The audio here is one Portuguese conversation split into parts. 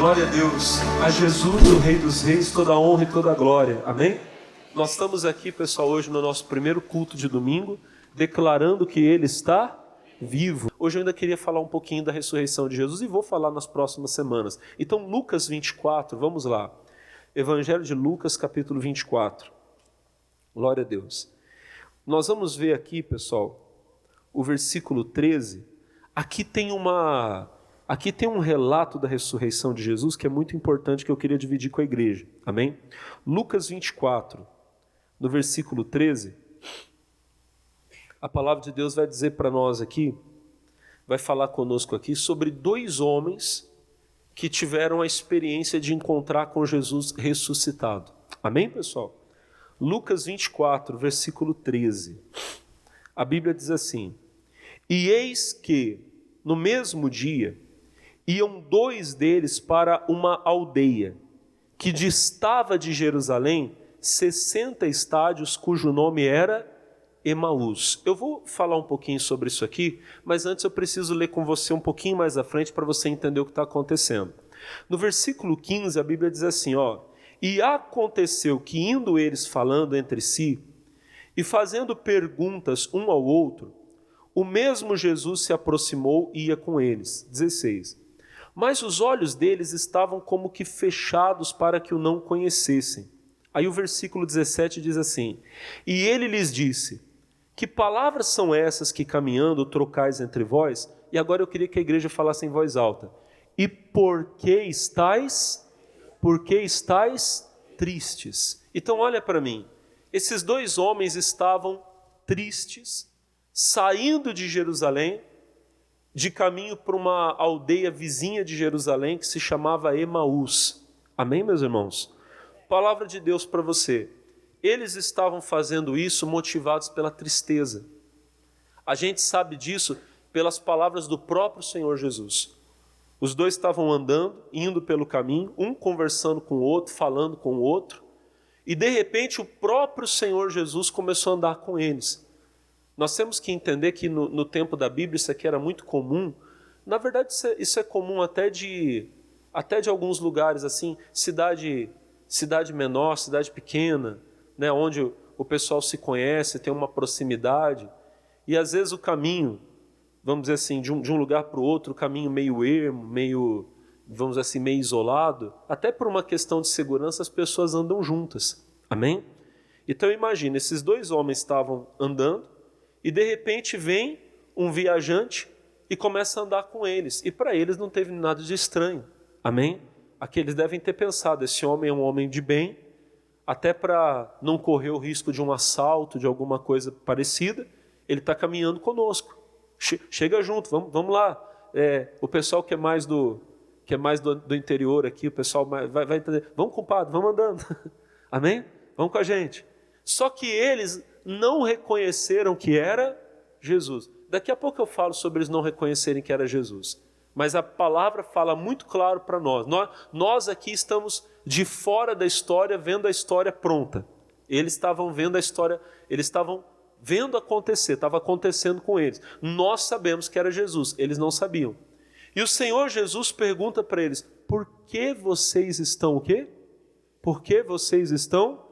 Glória a Deus, a Jesus, o Rei dos Reis, toda a honra e toda a glória. Amém? Nós estamos aqui, pessoal, hoje no nosso primeiro culto de domingo, declarando que Ele está vivo. Hoje eu ainda queria falar um pouquinho da ressurreição de Jesus e vou falar nas próximas semanas. Então, Lucas 24, vamos lá. Evangelho de Lucas, capítulo 24. Glória a Deus. Nós vamos ver aqui, pessoal, o versículo 13. Aqui tem um relato da ressurreição de Jesus que é muito importante, que eu queria dividir com a igreja. Amém? Lucas 24, no versículo 13, a palavra de Deus vai dizer para nós aqui, vai falar conosco aqui sobre dois homens que tiveram a experiência de encontrar com Jesus ressuscitado. Amém, pessoal? Lucas 24, versículo 13. A Bíblia diz assim: E eis que, no mesmo dia, iam dois deles para uma aldeia, que distava de Jerusalém 60 estádios, cujo nome era Emaús. Eu vou falar um pouquinho sobre isso aqui, mas antes eu preciso ler com você um pouquinho mais à frente para você entender o que está acontecendo. No versículo 15, a Bíblia diz assim, E aconteceu que, indo eles falando entre si, e fazendo perguntas um ao outro, o mesmo Jesus se aproximou e ia com eles. 16. Mas os olhos deles estavam como que fechados para que o não conhecessem. Aí o versículo 17 diz assim: E ele lhes disse: Que palavras são essas que caminhando trocais entre vós? E agora eu queria que a igreja falasse em voz alta. E por que estáis tristes? Então olha para mim. Esses dois homens estavam tristes, saindo de Jerusalém, de caminho para uma aldeia vizinha de Jerusalém que se chamava Emaús. Amém, meus irmãos? Palavra de Deus para você. Eles estavam fazendo isso motivados pela tristeza. A gente sabe disso pelas palavras do próprio Senhor Jesus. Os dois estavam andando, indo pelo caminho, um conversando com o outro, falando com o outro, e de repente o próprio Senhor Jesus começou a andar com eles. Nós temos que entender que no tempo da Bíblia isso aqui era muito comum. Na verdade isso é comum até de alguns lugares assim, cidade menor, cidade pequena, né, onde o pessoal se conhece, tem uma proximidade, e às vezes o caminho, vamos dizer assim, de um lugar para o outro, o caminho meio ermo, vamos dizer assim, meio isolado, até por uma questão de segurança as pessoas andam juntas, amém? Então imagina, esses dois homens estavam andando, e de repente vem um viajante e começa a andar com eles, e para eles não teve nada de estranho, amém? Aqui eles devem ter pensado, esse homem é um homem de bem, até para não correr o risco de um assalto, de alguma coisa parecida, ele está caminhando conosco. Chega junto, vamos lá. O pessoal que é mais do interior aqui, o pessoal vai entender. Vamos, compadre, vamos andando. Amém? Vamos com a gente. Só que eles não reconheceram que era Jesus. Daqui a pouco eu falo sobre eles não reconhecerem que era Jesus. Mas a palavra fala muito claro para nós. Nós aqui estamos de fora da história, vendo a história pronta. Eles estavam vendo a história, eles estavam vendo acontecer, estava acontecendo com eles. Nós sabemos que era Jesus, eles não sabiam. E o Senhor Jesus pergunta para eles: por que vocês estão o quê? Por que vocês estão?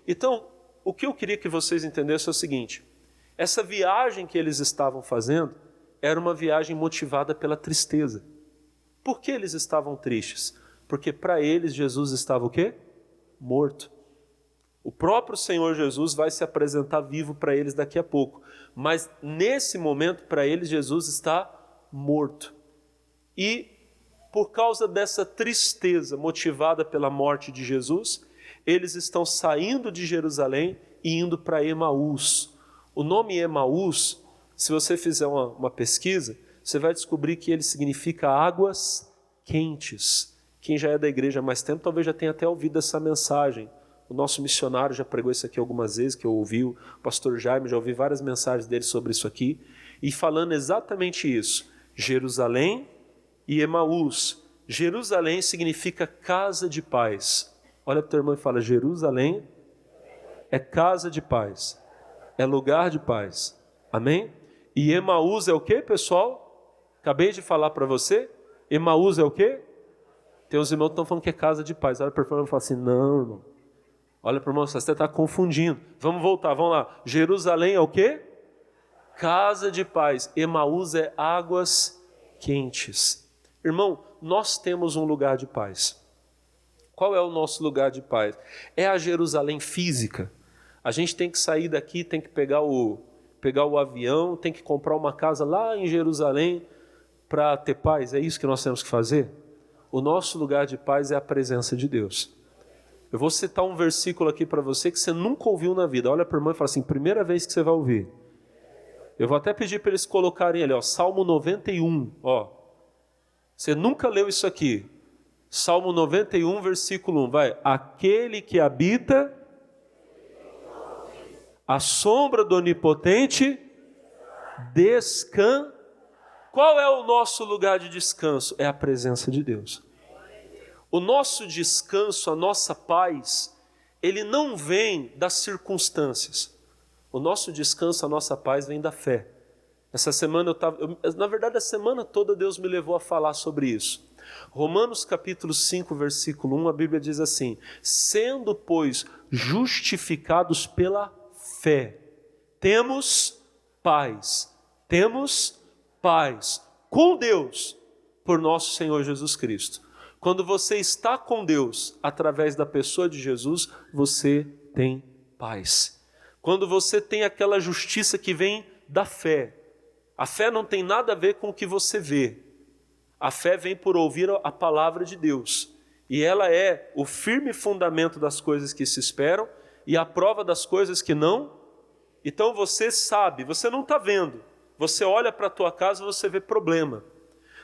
Então, o que eu queria que vocês entendessem é o seguinte: essa viagem que eles estavam fazendo era uma viagem motivada pela tristeza. Por que eles estavam tristes? Porque para eles Jesus estava o quê? Morto. O próprio Senhor Jesus vai se apresentar vivo para eles daqui a pouco. Mas nesse momento, para eles, Jesus está morto. E por causa dessa tristeza motivada pela morte de Jesus, eles estão saindo de Jerusalém e indo para Emaús. O nome Emaús, se você fizer uma pesquisa, você vai descobrir que ele significa águas quentes. Quem já é da igreja há mais tempo talvez já tenha até ouvido essa mensagem. O nosso missionário já pregou isso aqui algumas vezes, que eu ouvi, o pastor Jaime, já ouvi várias mensagens dele sobre isso aqui, e falando exatamente isso. Jerusalém e Emaús. Jerusalém significa casa de paz. Olha para o teu irmão e fala: Jerusalém é casa de paz, é lugar de paz. Amém? E Emaús é o que, pessoal? Acabei de falar para você. Emaús é o quê? Tem uns irmãos que estão falando que é casa de paz. Olha para o irmão e fala assim, não, irmão. Olha para o irmão, você está confundindo. Vamos voltar, vamos lá. Jerusalém é o quê? Casa de paz. Emaús é águas quentes. Irmão, nós temos um lugar de paz. Qual é o nosso lugar de paz? É a Jerusalém física. A gente tem que sair daqui, tem que pegar o avião, tem que comprar uma casa lá em Jerusalém para ter paz. É isso que nós temos que fazer? O nosso lugar de paz é a presença de Deus. Eu vou citar um versículo aqui para você que você nunca ouviu na vida. Olha para o irmão e fala assim, primeira vez que você vai ouvir. Eu vou até pedir para eles colocarem ali, ó, Salmo 91. Ó. Você nunca leu isso aqui. Salmo 91, versículo 1. Vai. Aquele que habita a sombra do Onipotente descansa. Qual é o nosso lugar de descanso? É a presença de Deus. O nosso descanso, a nossa paz, ele não vem das circunstâncias. O nosso descanso, a nossa paz vem da fé. Essa semana na verdade a semana toda Deus me levou a falar sobre isso. Romanos capítulo 5, versículo 1, a Bíblia diz assim, sendo, pois, justificados pela fé, temos paz com Deus por nosso Senhor Jesus Cristo. Quando você está com Deus através da pessoa de Jesus, você tem paz. Quando você tem aquela justiça que vem da fé. A fé não tem nada a ver com o que você vê. A fé vem por ouvir a palavra de Deus. E ela é o firme fundamento das coisas que se esperam e a prova das coisas que não. Então você sabe, você não está vendo. Você olha para a tua casa e você vê problema.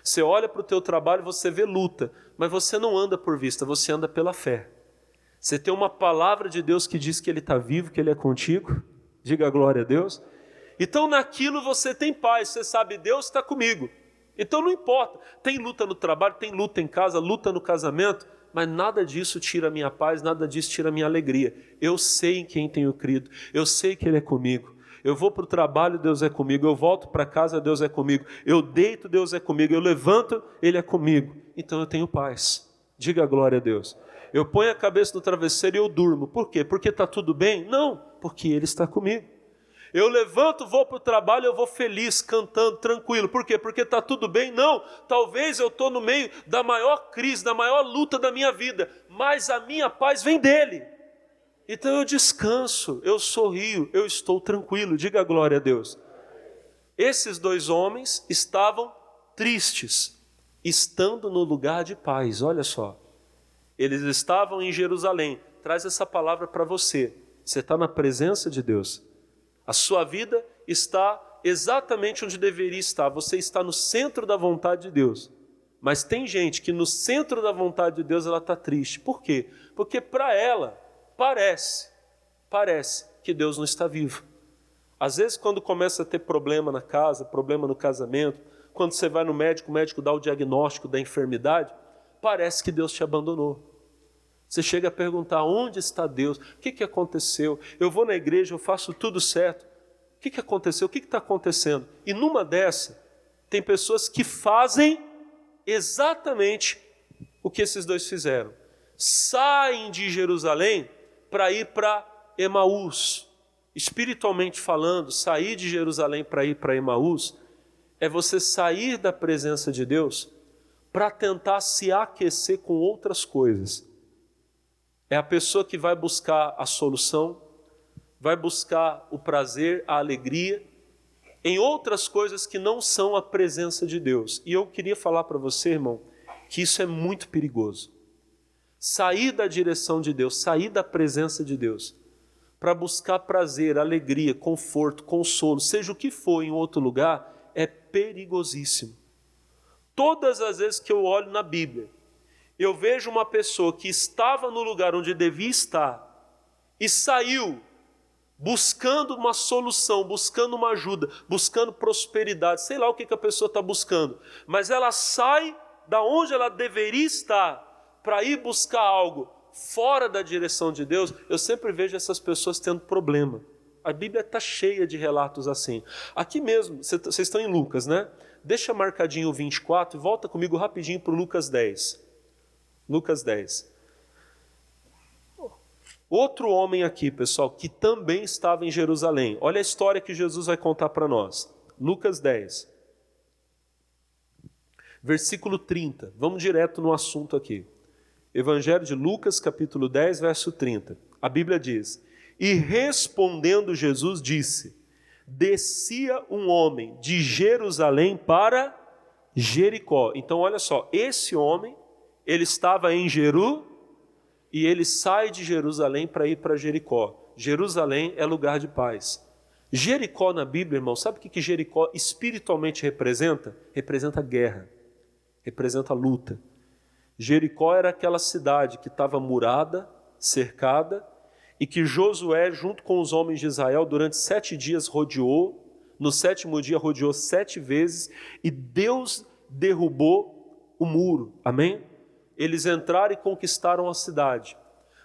Você olha para o teu trabalho e você vê luta. Mas você não anda por vista, você anda pela fé. Você tem uma palavra de Deus que diz que Ele está vivo, que Ele é contigo. Diga glória a Deus. Então naquilo você tem paz, você sabe, Deus está comigo. Então não importa, tem luta no trabalho, tem luta em casa, luta no casamento, mas nada disso tira a minha paz, nada disso tira a minha alegria. Eu sei em quem tenho crido, eu sei que Ele é comigo. Eu vou para o trabalho, Deus é comigo. Eu volto para casa, Deus é comigo. Eu deito, Deus é comigo. Eu levanto, Ele é comigo. Então eu tenho paz. Diga glória a Deus. Eu ponho a cabeça no travesseiro e eu durmo. Por quê? Porque está tudo bem? Não, porque Ele está comigo. Eu levanto, vou para o trabalho, eu vou feliz, cantando, tranquilo. Por quê? Porque está tudo bem? Não, talvez eu estou no meio da maior crise, da maior luta da minha vida, mas a minha paz vem dEle. Então eu descanso, eu sorrio, eu estou tranquilo. Diga glória a Deus. Esses dois homens estavam tristes, estando no lugar de paz. Olha só, eles estavam em Jerusalém. Traz essa palavra para você. Você está na presença de Deus. A sua vida está exatamente onde deveria estar. Você está no centro da vontade de Deus. Mas tem gente que no centro da vontade de Deus ela está triste. Por quê? Porque para ela parece que Deus não está vivo. Às vezes quando começa a ter problema na casa, problema no casamento, quando você vai no médico, o médico dá o diagnóstico da enfermidade, parece que Deus te abandonou. Você chega a perguntar, onde está Deus? O que aconteceu? Eu vou na igreja, eu faço tudo certo. O que aconteceu? O que está acontecendo? E numa dessa, tem pessoas que fazem exatamente o que esses dois fizeram. Saem de Jerusalém para ir para Emaús. Espiritualmente falando, sair de Jerusalém para ir para Emaús é você sair da presença de Deus para tentar se aquecer com outras coisas. É a pessoa que vai buscar a solução, vai buscar o prazer, a alegria, em outras coisas que não são a presença de Deus. E eu queria falar para você, irmão, que isso é muito perigoso. Sair da direção de Deus, sair da presença de Deus, para buscar prazer, alegria, conforto, consolo, seja o que for em outro lugar, é perigosíssimo. Todas as vezes que eu olho na Bíblia, eu vejo uma pessoa que estava no lugar onde devia estar e saiu buscando uma solução, buscando uma ajuda, buscando prosperidade, sei lá o que a pessoa está buscando, mas ela sai da onde ela deveria estar para ir buscar algo fora da direção de Deus. Eu sempre vejo essas pessoas tendo problema. A Bíblia está cheia de relatos assim. Aqui mesmo, vocês estão em Lucas, né? Deixa marcadinho o 24 e volta comigo rapidinho para o Lucas 10. Lucas 10. Outro homem aqui, pessoal, que também estava em Jerusalém. Olha a história que Jesus vai contar para nós. Lucas 10. Versículo 30. Vamos direto no assunto aqui. Evangelho de Lucas, capítulo 10, verso 30. A Bíblia diz: E respondendo Jesus disse: Descia um homem de Jerusalém para Jericó. Então olha só, esse homem, ele estava em e ele sai de Jerusalém para ir para Jericó. Jerusalém é lugar de paz. Jericó na Bíblia, irmão, sabe o que Jericó espiritualmente representa? Representa guerra, representa luta. Jericó era aquela cidade que estava murada, cercada, e que Josué, junto com os homens de Israel, durante 7 dias rodeou. No 7º dia rodeou 7 vezes, e Deus derrubou o muro. Amém? Eles entraram e conquistaram a cidade.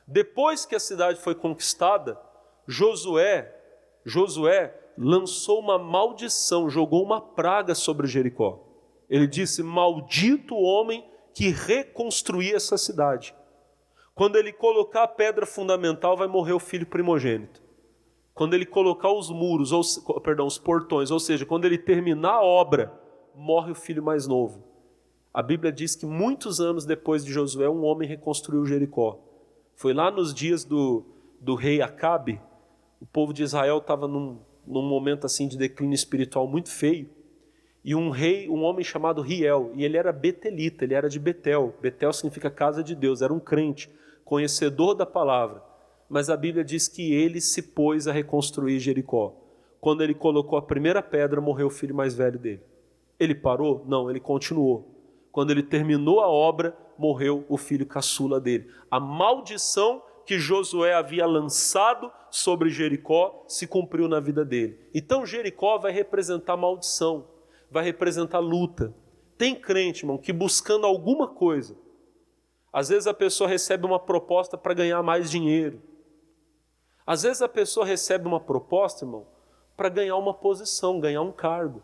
Depois que a cidade foi conquistada, Josué lançou uma maldição, jogou uma praga sobre Jericó. Ele disse: maldito o homem que reconstruir essa cidade. Quando ele colocar a pedra fundamental, vai morrer o filho primogênito. Quando ele colocar os muros, os portões, ou seja, quando ele terminar a obra, morre o filho mais novo. A Bíblia diz que muitos anos depois de Josué, um homem reconstruiu Jericó. Foi lá nos dias do rei Acabe. O povo de Israel estava num momento assim de declínio espiritual muito feio. E um homem chamado Riel, e ele era betelita, ele era de Betel. Betel significa casa de Deus, era um crente, conhecedor da palavra. Mas a Bíblia diz que ele se pôs a reconstruir Jericó. Quando ele colocou a primeira pedra, morreu o filho mais velho dele. Ele parou? Não, ele continuou. Quando ele terminou a obra, morreu o filho caçula dele. A maldição que Josué havia lançado sobre Jericó se cumpriu na vida dele. Então Jericó vai representar maldição, vai representar luta. Tem crente, irmão, que buscando alguma coisa, às vezes a pessoa recebe uma proposta para ganhar mais dinheiro. Às vezes a pessoa recebe uma proposta, irmão, para ganhar uma posição, ganhar um cargo.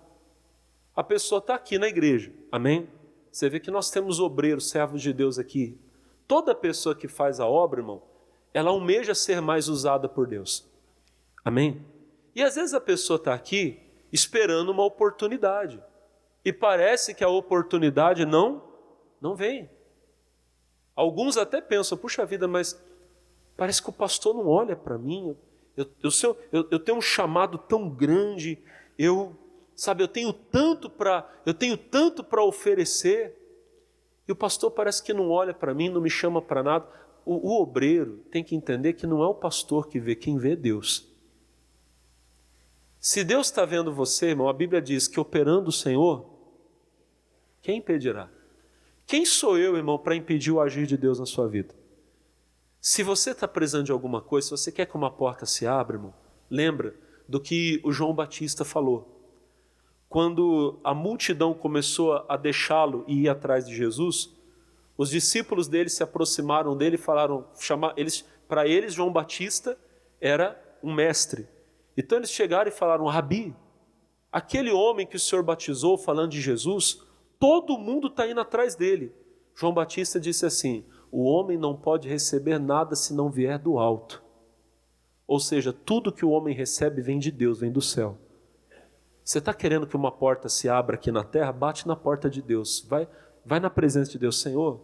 A pessoa está aqui na igreja, amém? Você vê que nós temos obreiros, servos de Deus aqui. Toda pessoa que faz a obra, irmão, ela almeja ser mais usada por Deus. Amém? E às vezes a pessoa está aqui esperando uma oportunidade. E parece que a oportunidade não vem. Alguns até pensam, puxa vida, mas parece que o pastor não olha para mim. Eu tenho um chamado tão grande, eu tenho tanto para oferecer, e o pastor parece que não olha para mim, não me chama para nada. O obreiro tem que entender que não é o pastor que vê, quem vê é Deus. Se Deus está vendo você, irmão, a Bíblia diz que operando o Senhor, quem impedirá? Quem sou eu, irmão, para impedir o agir de Deus na sua vida? Se você está precisando de alguma coisa, se você quer que uma porta se abra, irmão, lembra do que o João Batista falou. Quando a multidão começou a deixá-lo e ir atrás de Jesus, os discípulos dele se aproximaram dele e falaram, para eles João Batista era um mestre. Então eles chegaram e falaram, Rabi, aquele homem que o Senhor batizou falando de Jesus, todo mundo está indo atrás dele. João Batista disse assim, o homem não pode receber nada se não vier do alto. Ou seja, tudo que o homem recebe vem de Deus, vem do céu. Você está querendo que uma porta se abra aqui na terra? Bate na porta de Deus. Vai na presença de Deus. Senhor,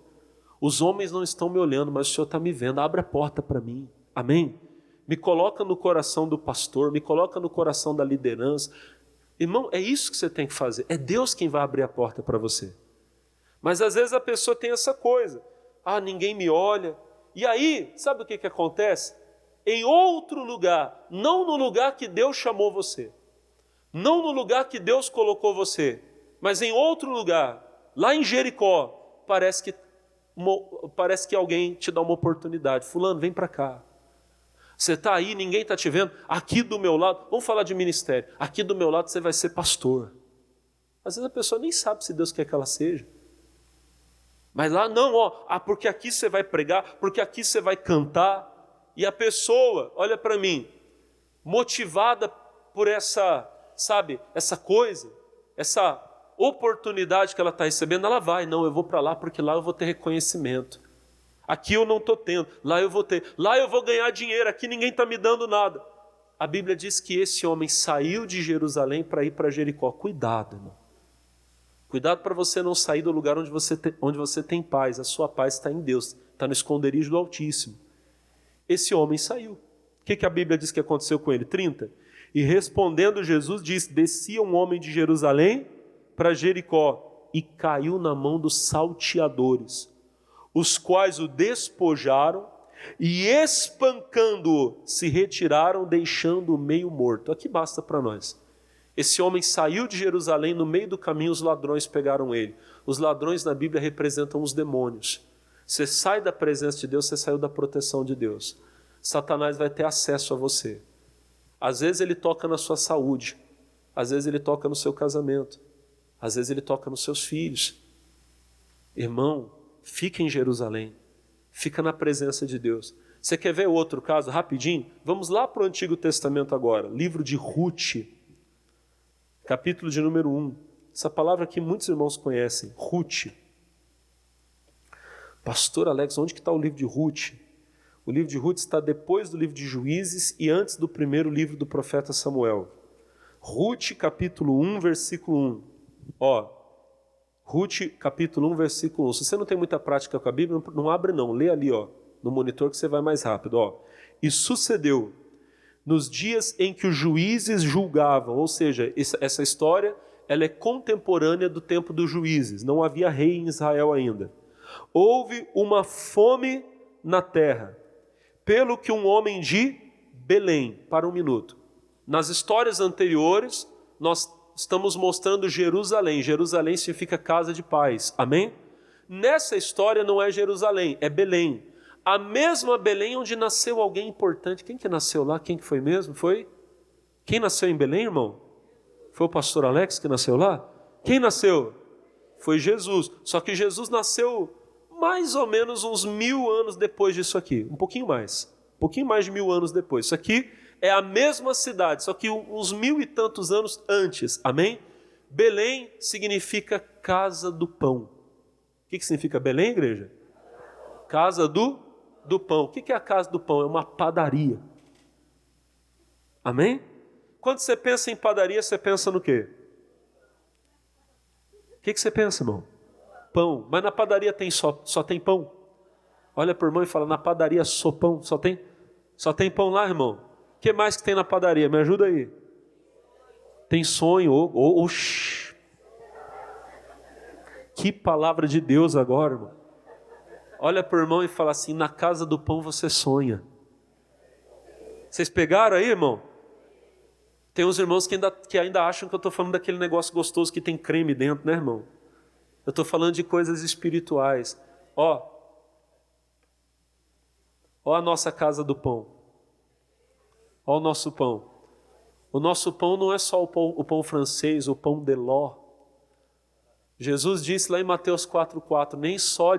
os homens não estão me olhando, mas o Senhor está me vendo. Abre a porta para mim. Amém? Me coloca no coração do pastor, me coloca no coração da liderança. Irmão, é isso que você tem que fazer. É Deus quem vai abrir a porta para você. Mas às vezes a pessoa tem essa coisa. Ninguém me olha. E aí, sabe o que acontece? Em outro lugar, não no lugar que Deus chamou você. Não no lugar que Deus colocou você, mas em outro lugar, lá em Jericó, parece que alguém te dá uma oportunidade. Fulano, vem para cá. Você está aí, ninguém está te vendo. Aqui do meu lado, vamos falar de ministério. Aqui do meu lado você vai ser pastor. Às vezes a pessoa nem sabe se Deus quer que ela seja. Mas lá não, porque aqui você vai pregar, porque aqui você vai cantar. E a pessoa, olha para mim, motivada por essa coisa, essa oportunidade que ela está recebendo, ela vai, não, eu vou para lá porque lá eu vou ter reconhecimento. Aqui eu não estou tendo, lá eu vou ter, lá eu vou ganhar dinheiro, aqui ninguém está me dando nada. A Bíblia diz que esse homem saiu de Jerusalém para ir para Jericó. Cuidado, irmão. Cuidado para você não sair do lugar onde você tem paz. A sua paz está em Deus, está no esconderijo do Altíssimo. Esse homem saiu. O que a Bíblia diz que aconteceu com ele? 30. E respondendo Jesus disse, descia um homem de Jerusalém para Jericó e caiu na mão dos salteadores, os quais o despojaram e espancando-o se retiraram, deixando-o meio morto. Aqui basta para nós. Esse homem saiu de Jerusalém, no meio do caminho os ladrões pegaram ele. Os ladrões na Bíblia representam os demônios. Você sai da presença de Deus, você saiu da proteção de Deus. Satanás vai ter acesso a você. Às vezes ele toca na sua saúde, às vezes ele toca no seu casamento, às vezes ele toca nos seus filhos. Irmão, fica em Jerusalém, fica na presença de Deus. Você quer ver outro caso rapidinho? Vamos lá para o Antigo Testamento agora, livro de Ruth, capítulo de número 1. Essa palavra aqui muitos irmãos conhecem, Ruth. Pastor Alex, onde que está o livro de Ruth? O livro de Ruth está depois do livro de Juízes e antes do primeiro livro do profeta Samuel. Ruth, capítulo 1, versículo 1. Ruth, capítulo 1, versículo 1. Se você não tem muita prática com a Bíblia, não abre não. Lê ali, no monitor que você vai mais rápido. E sucedeu, nos dias em que os juízes julgavam, ou seja, essa história ela é contemporânea do tempo dos juízes. Não havia rei em Israel ainda. Houve uma fome na terra, pelo que um homem de Belém, para um minuto. Nas histórias anteriores, nós estamos mostrando Jerusalém. Jerusalém significa casa de paz. Amém? Nessa história não é Jerusalém, é Belém. A mesma Belém onde nasceu alguém importante. Quem que nasceu lá? Quem que foi mesmo? Foi? Quem nasceu em Belém, irmão? Foi o pastor Alex que nasceu lá? Quem nasceu? Foi Jesus. Só que Jesus nasceu mais ou menos uns 1000 anos depois disso aqui. Um pouquinho mais de 1000 anos depois. Isso aqui é a mesma cidade, só que uns 1000 e tantos anos antes. Amém? Belém significa casa do pão. O que significa Belém, igreja? Casa do pão. O que é a casa do pão? É uma padaria. Amém? Quando você pensa em padaria, você pensa no quê? O que você pensa, irmão? Pão. Mas na padaria só tem pão? Olha para o irmão e fala, na padaria só pão? Só tem pão lá, irmão? O que mais que tem na padaria? Me ajuda aí. Tem sonho. Oxi. Que palavra de Deus agora, irmão. Olha para o irmão e fala assim, na casa do pão você sonha. Vocês pegaram aí, irmão? Tem uns irmãos que ainda acham que eu estou falando daquele negócio gostoso que tem creme dentro, né, irmão? Eu estou falando de coisas espirituais. Ó a nossa casa do pão. Ó o nosso pão. O nosso pão não é só o pão francês, o pão de ló. Jesus disse lá em Mateus 4,4, nem só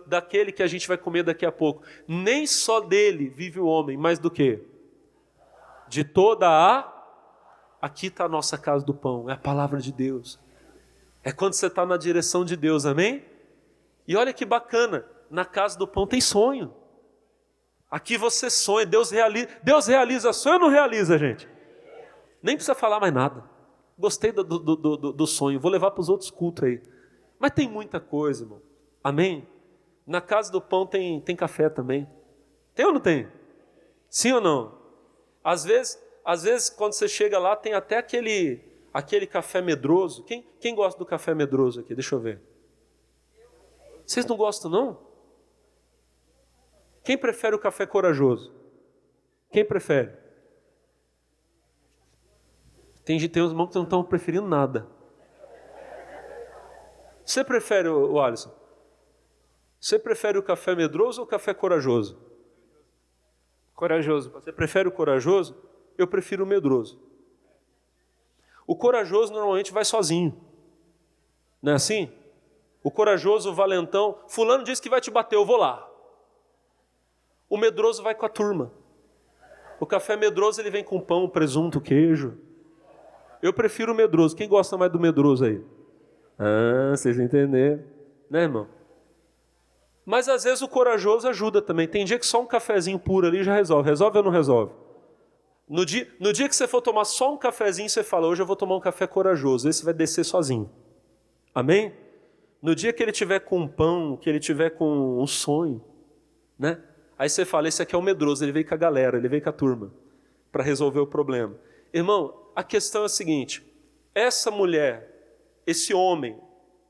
daquele que a gente vai comer daqui a pouco, nem só dele vive o homem, mas do quê? De aqui está a nossa casa do pão, é a palavra de Deus. É quando você está na direção de Deus, amém? E olha que bacana, na casa do pão tem sonho. Aqui você sonha, Deus realiza sonho ou não realiza, gente? Nem precisa falar mais nada. Gostei do sonho, vou levar para os outros cultos aí. Mas tem muita coisa, irmão. Amém? Na casa do pão tem café também. Tem ou não tem? Sim ou não? Às vezes quando você chega lá, tem até aquele café medroso. Quem gosta do café medroso aqui? Deixa eu ver. Vocês não gostam, não? Quem prefere o café corajoso? Quem prefere? Tem uns irmãos que não estão preferindo nada. Você prefere, o Alisson? Você prefere o café medroso ou o café corajoso? Corajoso. Você prefere o corajoso? Eu prefiro o medroso. O corajoso normalmente vai sozinho. Não é assim? O corajoso, o valentão, fulano disse que vai te bater, eu vou lá. O medroso vai com a turma. O café medroso ele vem com pão, presunto, queijo. Eu prefiro o medroso. Quem gosta mais do medroso aí? Vocês entenderam, né, irmão? Mas às vezes o corajoso ajuda também. Tem dia que só um cafezinho puro ali já resolve. Resolve ou não resolve? No dia que você for tomar só um cafezinho, você fala, hoje eu vou tomar um café corajoso. Esse vai descer sozinho. Amém? No dia que ele tiver com um pão, que ele tiver com um sonho, né? Aí você fala, esse aqui é o medroso, ele veio com a galera, ele veio com a turma, para resolver o problema. Irmão, a questão é a seguinte, essa mulher, esse homem,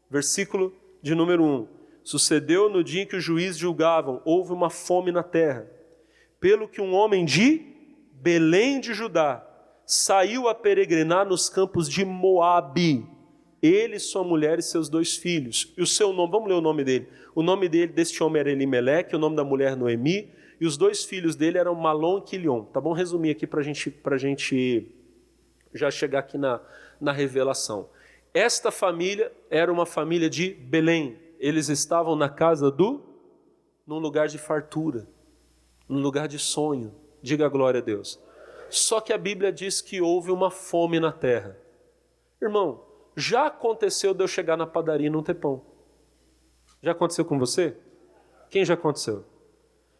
versículo de número 1, sucedeu no dia em que os juízes julgavam, houve uma fome na terra, pelo que um homem de Belém de Judá saiu a peregrinar nos campos de Moabe, ele, sua mulher e seus 2 filhos. E o seu nome, vamos ler o nome dele. O nome deste homem era Elimeleque, o nome da mulher Noemi, e os 2 filhos dele eram Malom e Quilion. Tá bom? Resumir aqui para a gente já chegar aqui na revelação. Esta família era uma família de Belém. Eles estavam na casa num lugar de fartura, num lugar de sonho. Diga a glória a Deus. Só que a Bíblia diz que houve uma fome na terra. Irmão, já aconteceu de eu chegar na padaria e não ter pão? Já aconteceu com você? Quem já aconteceu?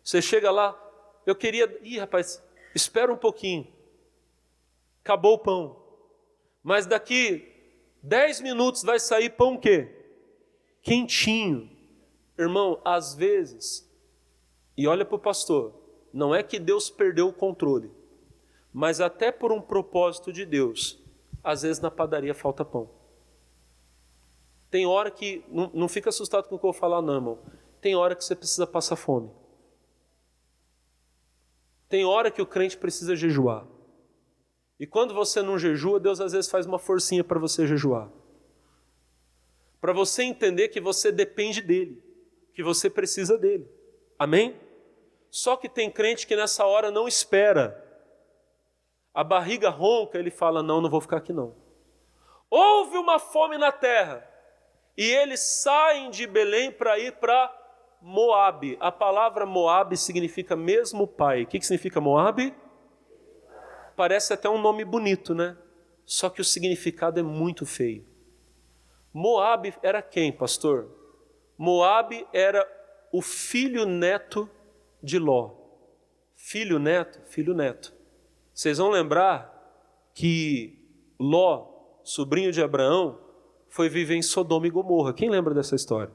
Você chega lá, eu queria... Ih, rapaz, espera um pouquinho. Acabou o pão. Mas daqui 10 minutos vai sair pão o quê? Quentinho. Irmão, às vezes, e olha para o pastor, não é que Deus perdeu o controle, mas até por um propósito de Deus, às vezes na padaria falta pão. Tem hora que, não fica assustado com o que eu vou falar não, irmão. Tem hora que você precisa passar fome. Tem hora que o crente precisa jejuar. E quando você não jejua, Deus às vezes faz uma forcinha para você jejuar. Para você entender que você depende dele, que você precisa dele. Amém? Só que tem crente que nessa hora não espera. A barriga ronca, ele fala, não vou ficar aqui não. Houve uma fome na terra. E eles saem de Belém para ir para Moabe. A palavra Moabe significa mesmo pai. O que significa Moabe? Parece até um nome bonito, né? Só que o significado é muito feio. Moabe era quem, pastor? Moabe era o filho neto de Ló. Filho neto, filho neto. Vocês vão lembrar que Ló, sobrinho de Abraão, foi viver em Sodoma e Gomorra. Quem lembra dessa história?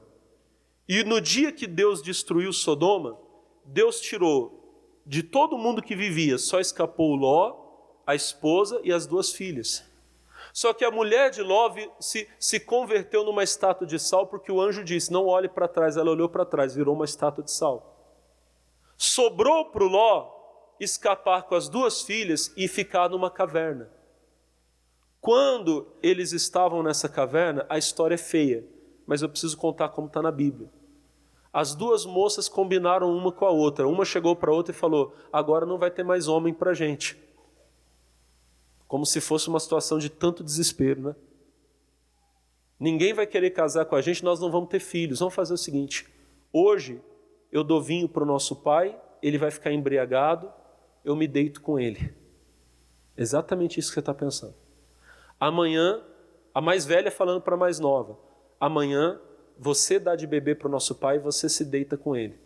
E no dia que Deus destruiu Sodoma, Deus tirou de todo mundo que vivia, só escapou Ló, a esposa e as 2 filhas. Só que a mulher de Ló se converteu numa estátua de sal, porque o anjo disse, não olhe para trás. Ela olhou para trás, virou uma estátua de sal. Sobrou para o Ló escapar com as 2 filhas e ficar numa caverna. Quando eles estavam nessa caverna, a história é feia, mas eu preciso contar como está na Bíblia. As 2 moças combinaram uma com a outra. Uma chegou para a outra e falou, agora não vai ter mais homem para a gente. Como se fosse uma situação de tanto desespero, né? Ninguém vai querer casar com a gente, nós não vamos ter filhos. Vamos fazer o seguinte, hoje eu dou vinho para o nosso pai, ele vai ficar embriagado, eu me deito com ele. Exatamente isso que você está pensando. Amanhã, a mais velha falando para a mais nova, amanhã você dá de beber para o nosso pai e você se deita com ele.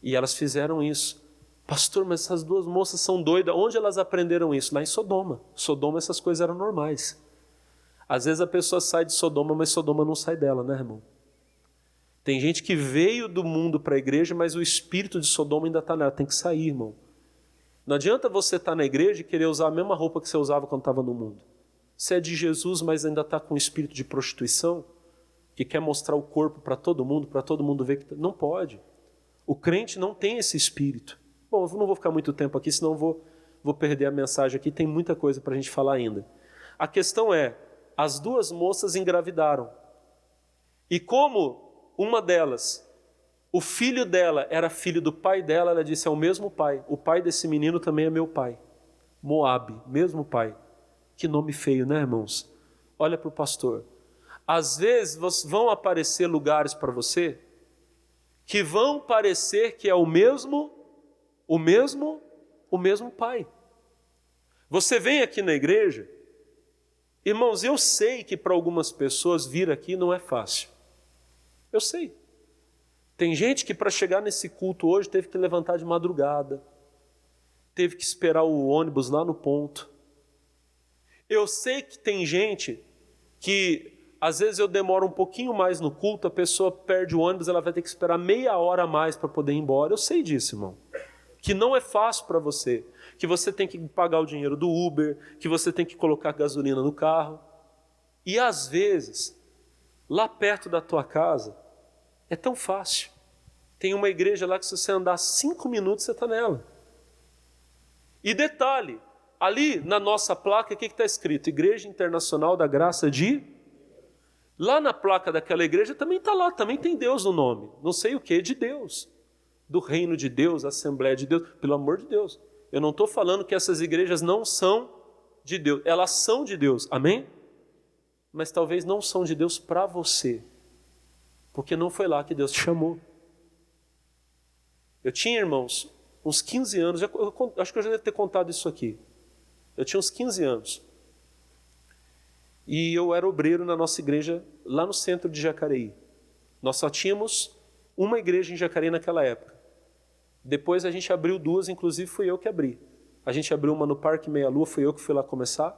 E elas fizeram isso. Pastor, mas essas 2 moças são doidas. Onde elas aprenderam isso? Lá em Sodoma. Sodoma essas coisas eram normais. Às vezes a pessoa sai de Sodoma, mas Sodoma não sai dela, né, irmão? Tem gente que veio do mundo para a igreja, mas o espírito de Sodoma ainda está nela. Tem que sair, irmão. Não adianta você estar na igreja e querer usar a mesma roupa que você usava quando estava no mundo. Você é de Jesus, mas ainda está com um espírito de prostituição, que quer mostrar o corpo para todo mundo ver que... Não pode. O crente não tem esse espírito. Bom, eu não vou ficar muito tempo aqui, senão vou perder a mensagem aqui. Tem muita coisa para a gente falar ainda. A questão é, as 2 moças engravidaram. E como uma delas, o filho dela era filho do pai dela, ela disse, é o mesmo pai. O pai desse menino também é meu pai. Moabe, mesmo pai. Que nome feio, né, irmãos? Olha para o pastor. Às vezes vão aparecer lugares para você que vão parecer que é o mesmo pai. Você vem aqui na igreja, irmãos, eu sei que para algumas pessoas vir aqui não é fácil. Eu sei. Tem gente que para chegar nesse culto hoje teve que levantar de madrugada, teve que esperar o ônibus lá no ponto. Eu sei que tem gente que às vezes eu demoro um pouquinho mais no culto, a pessoa perde o ônibus, ela vai ter que esperar meia hora a mais para poder ir embora. Eu sei disso, irmão. Que não é fácil para você, que você tem que pagar o dinheiro do Uber, que você tem que colocar gasolina no carro. E às vezes, lá perto da tua casa, é tão fácil. Tem uma igreja lá que se você andar 5 minutos, você está nela. E detalhe, ali na nossa placa, o que está escrito? Igreja Internacional da Graça de... Lá na placa daquela igreja também está lá, também tem Deus no nome. Não sei o que, de Deus. Do reino de Deus, Assembleia de Deus. Pelo amor de Deus. Eu não estou falando que essas igrejas não são de Deus. Elas são de Deus, amém? Mas talvez não são de Deus para você. Porque não foi lá que Deus te chamou. Eu tinha, irmãos, uns 15 anos, acho que eu já devo ter contado isso aqui. Eu tinha uns 15 anos. E eu era obreiro na nossa igreja, lá no centro de Jacareí. Nós só tínhamos uma igreja em Jacareí naquela época. Depois a gente abriu 2, inclusive fui eu que abri. A gente abriu uma no Parque Meia Lua, fui eu que fui lá começar.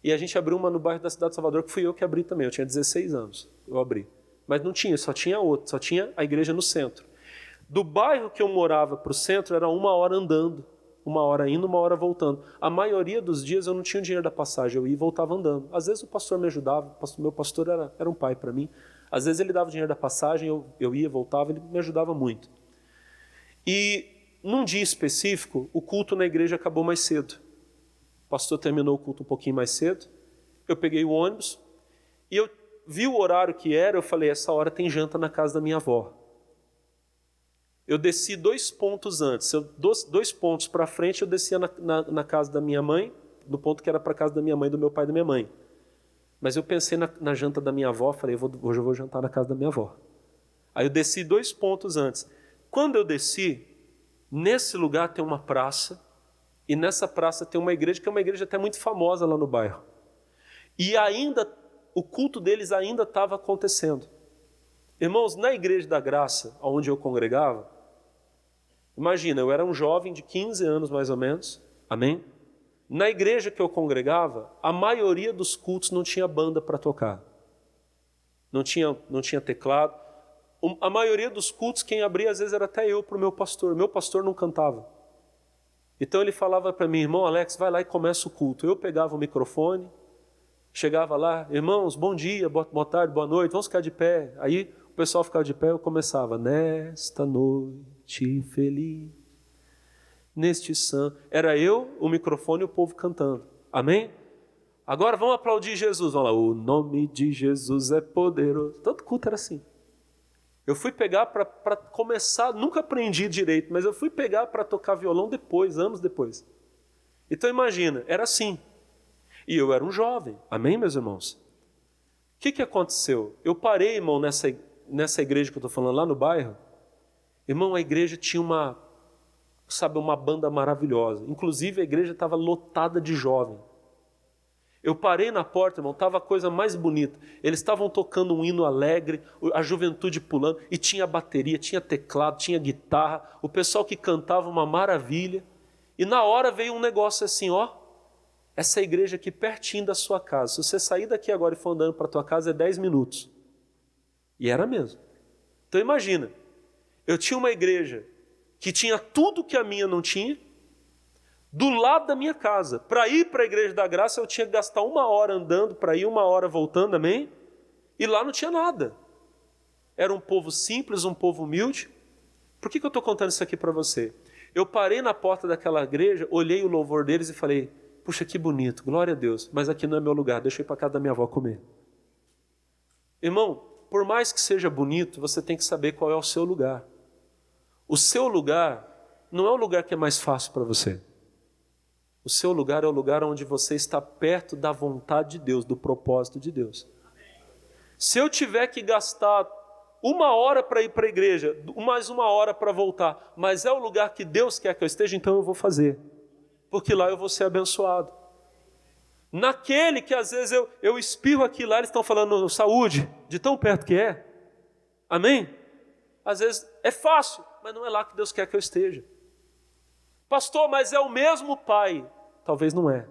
E a gente abriu uma no bairro da Cidade de Salvador, que fui eu que abri também. Eu tinha 16 anos, eu abri. Mas não tinha, só tinha outra, só tinha a igreja no centro. Do bairro que eu morava para o centro era 1 hora andando. 1 hora indo, 1 hora voltando. A maioria dos dias eu não tinha o dinheiro da passagem, eu ia e voltava andando. Às vezes o pastor me ajudava, meu pastor era um pai para mim. Às vezes ele dava o dinheiro da passagem, eu ia, voltava, ele me ajudava muito. E num dia específico, o culto na igreja acabou mais cedo. O pastor terminou o culto um pouquinho mais cedo. Eu peguei o ônibus e eu vi o horário que era, eu falei, essa hora tem janta na casa da minha avó. Eu desci 2 pontos antes, 2 pontos para frente eu descia na casa da minha mãe, do ponto que era para a casa da minha mãe, do meu pai e da minha mãe. Mas eu pensei na janta da minha avó, falei, hoje eu vou jantar na casa da minha avó. Aí eu desci 2 pontos antes. Quando eu desci, nesse lugar tem uma praça, e nessa praça tem uma igreja, que é uma igreja até muito famosa lá no bairro. E ainda, o culto deles ainda estava acontecendo. Irmãos, na Igreja da Graça, onde eu congregava, imagina, eu era um jovem de 15 anos mais ou menos, amém? Na igreja que eu congregava, a maioria dos cultos não tinha banda para tocar. Não tinha teclado. A maioria dos cultos, quem abria às vezes era até eu para o meu pastor. Meu pastor não cantava. Então ele falava para mim, irmão Alex, vai lá e começa o culto. Eu pegava o microfone, chegava lá, irmãos, bom dia, boa tarde, boa noite, vamos ficar de pé. Aí o pessoal ficava de pé, eu começava, nesta noite feliz, neste santo. Era eu, o microfone e o povo cantando. Amém? Agora vamos aplaudir Jesus. Vamos lá, o nome de Jesus é poderoso. Todo culto era assim. Eu fui pegar para começar, nunca aprendi direito, mas eu fui pegar para tocar violão depois, anos depois. Então imagina, era assim. E eu era um jovem. Amém, meus irmãos? O que aconteceu? Eu parei, irmão, nessa igreja que eu estou falando, lá no bairro. Irmão, a igreja tinha uma banda maravilhosa. Inclusive, a igreja estava lotada de jovem. Eu parei na porta, irmão, estava a coisa mais bonita. Eles estavam tocando um hino alegre, a juventude pulando, e tinha bateria, tinha teclado, tinha guitarra, o pessoal que cantava uma maravilha. E na hora veio um negócio assim, ó, essa igreja aqui pertinho da sua casa. Se você sair daqui agora e for andando para a tua casa, é 10 minutos. E era mesmo. Então imagina, eu tinha uma igreja que tinha tudo que a minha não tinha, do lado da minha casa. Para ir para a Igreja da Graça, eu tinha que gastar 1 hora andando, para ir 1 hora voltando, amém? E lá não tinha nada. Era um povo simples, um povo humilde. Por que eu estou contando isso aqui para você? Eu parei na porta daquela igreja, olhei o louvor deles e falei, puxa, que bonito, glória a Deus, mas aqui não é meu lugar, deixa eu ir para casa da minha avó comer. Irmão, por mais que seja bonito, você tem que saber qual é o seu lugar. O seu lugar não é o lugar que é mais fácil para você. O seu lugar é o lugar onde você está perto da vontade de Deus, do propósito de Deus. Se eu tiver que gastar 1 hora para ir para a igreja, mais 1 hora para voltar, mas é o lugar que Deus quer que eu esteja, então eu vou fazer. Porque lá eu vou ser abençoado. Naquele que às vezes eu espirro aqui, lá eles estão falando saúde, de tão perto que é. Amém? Às vezes é fácil, mas não é lá que Deus quer que eu esteja. Pastor, mas é o mesmo Pai. Talvez não é.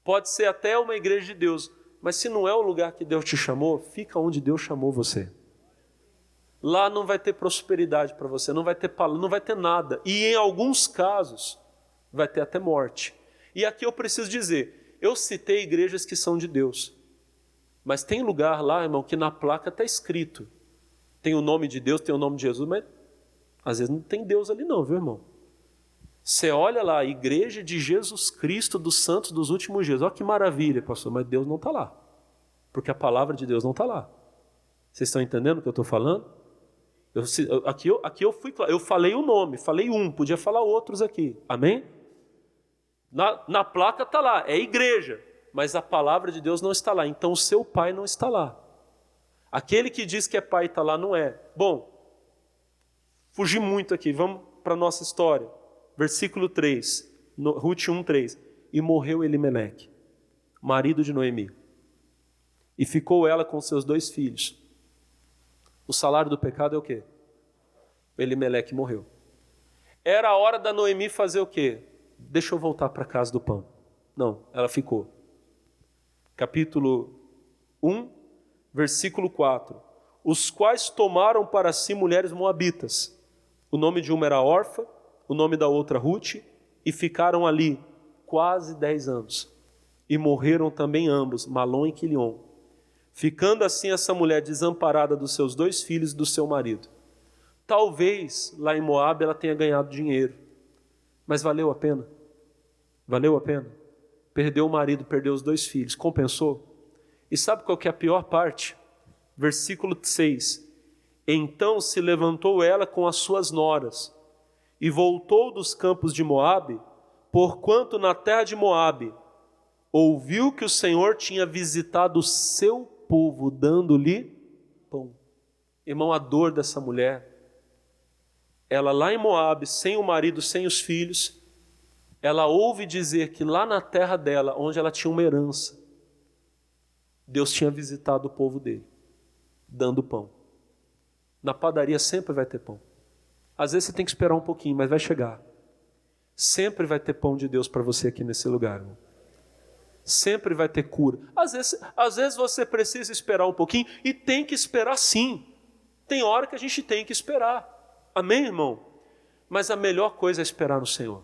Pode ser até uma igreja de Deus, mas se não é o lugar que Deus te chamou, fica onde Deus chamou você. Lá não vai ter prosperidade para você, não vai ter palavra, não vai ter nada. E em alguns casos, vai ter até morte. E aqui eu preciso dizer, eu citei igrejas que são de Deus. Mas tem lugar lá, irmão, que na placa está escrito. Tem o nome de Deus, tem o nome de Jesus, mas às vezes não tem Deus ali não, viu, irmão? Você olha lá, Igreja de Jesus Cristo dos Santos dos Últimos Dias. Olha que maravilha, pastor, mas Deus não está lá. Porque a palavra de Deus não está lá. Vocês estão entendendo o que eu estou falando? Eu falei o nome, falei um, podia falar outros aqui. Amém? Na placa está lá, é igreja. Mas a palavra de Deus não está lá. Então o seu pai não está lá. Aquele que diz que é pai está lá, não é. Bom, fugi muito aqui, vamos para a nossa história. Versículo 3, Ruth 1:3. E morreu Elimeleque, marido de Noemi. E ficou ela com seus 2 filhos. O salário do pecado é o quê? Elimeleque morreu. Era a hora da Noemi fazer o quê? Deixa eu voltar para a casa do pão. Não, ela ficou. Capítulo 1, versículo 4. Os quais tomaram para si mulheres moabitas. O nome de uma era Orfa, o nome da outra Ruth, e ficaram ali quase 10 anos. E morreram também ambos, Malom e Quilion. Ficando assim essa mulher desamparada dos seus 2 filhos e do seu marido. Talvez lá em Moabe ela tenha ganhado dinheiro. Mas valeu a pena? Valeu a pena? Perdeu o marido, perdeu os 2 filhos. Compensou? E sabe qual que é a pior parte? Versículo 6. Então se levantou ela com as suas noras e voltou dos campos de Moabe, porquanto na terra de Moabe ouviu que o Senhor tinha visitado o seu povo, dando-lhe pão. Irmão, a dor dessa mulher, ela lá em Moabe, sem o marido, sem os filhos, ela ouve dizer que lá na terra dela, onde ela tinha uma herança, Deus tinha visitado o povo dele, dando pão. Na padaria sempre vai ter pão. Às vezes você tem que esperar um pouquinho, mas vai chegar. Sempre vai ter pão de Deus para você aqui nesse lugar, irmão. Sempre vai ter cura. Às vezes você precisa esperar um pouquinho e tem que esperar sim. Tem hora que a gente tem que esperar. Amém, irmão? Mas a melhor coisa é esperar no Senhor.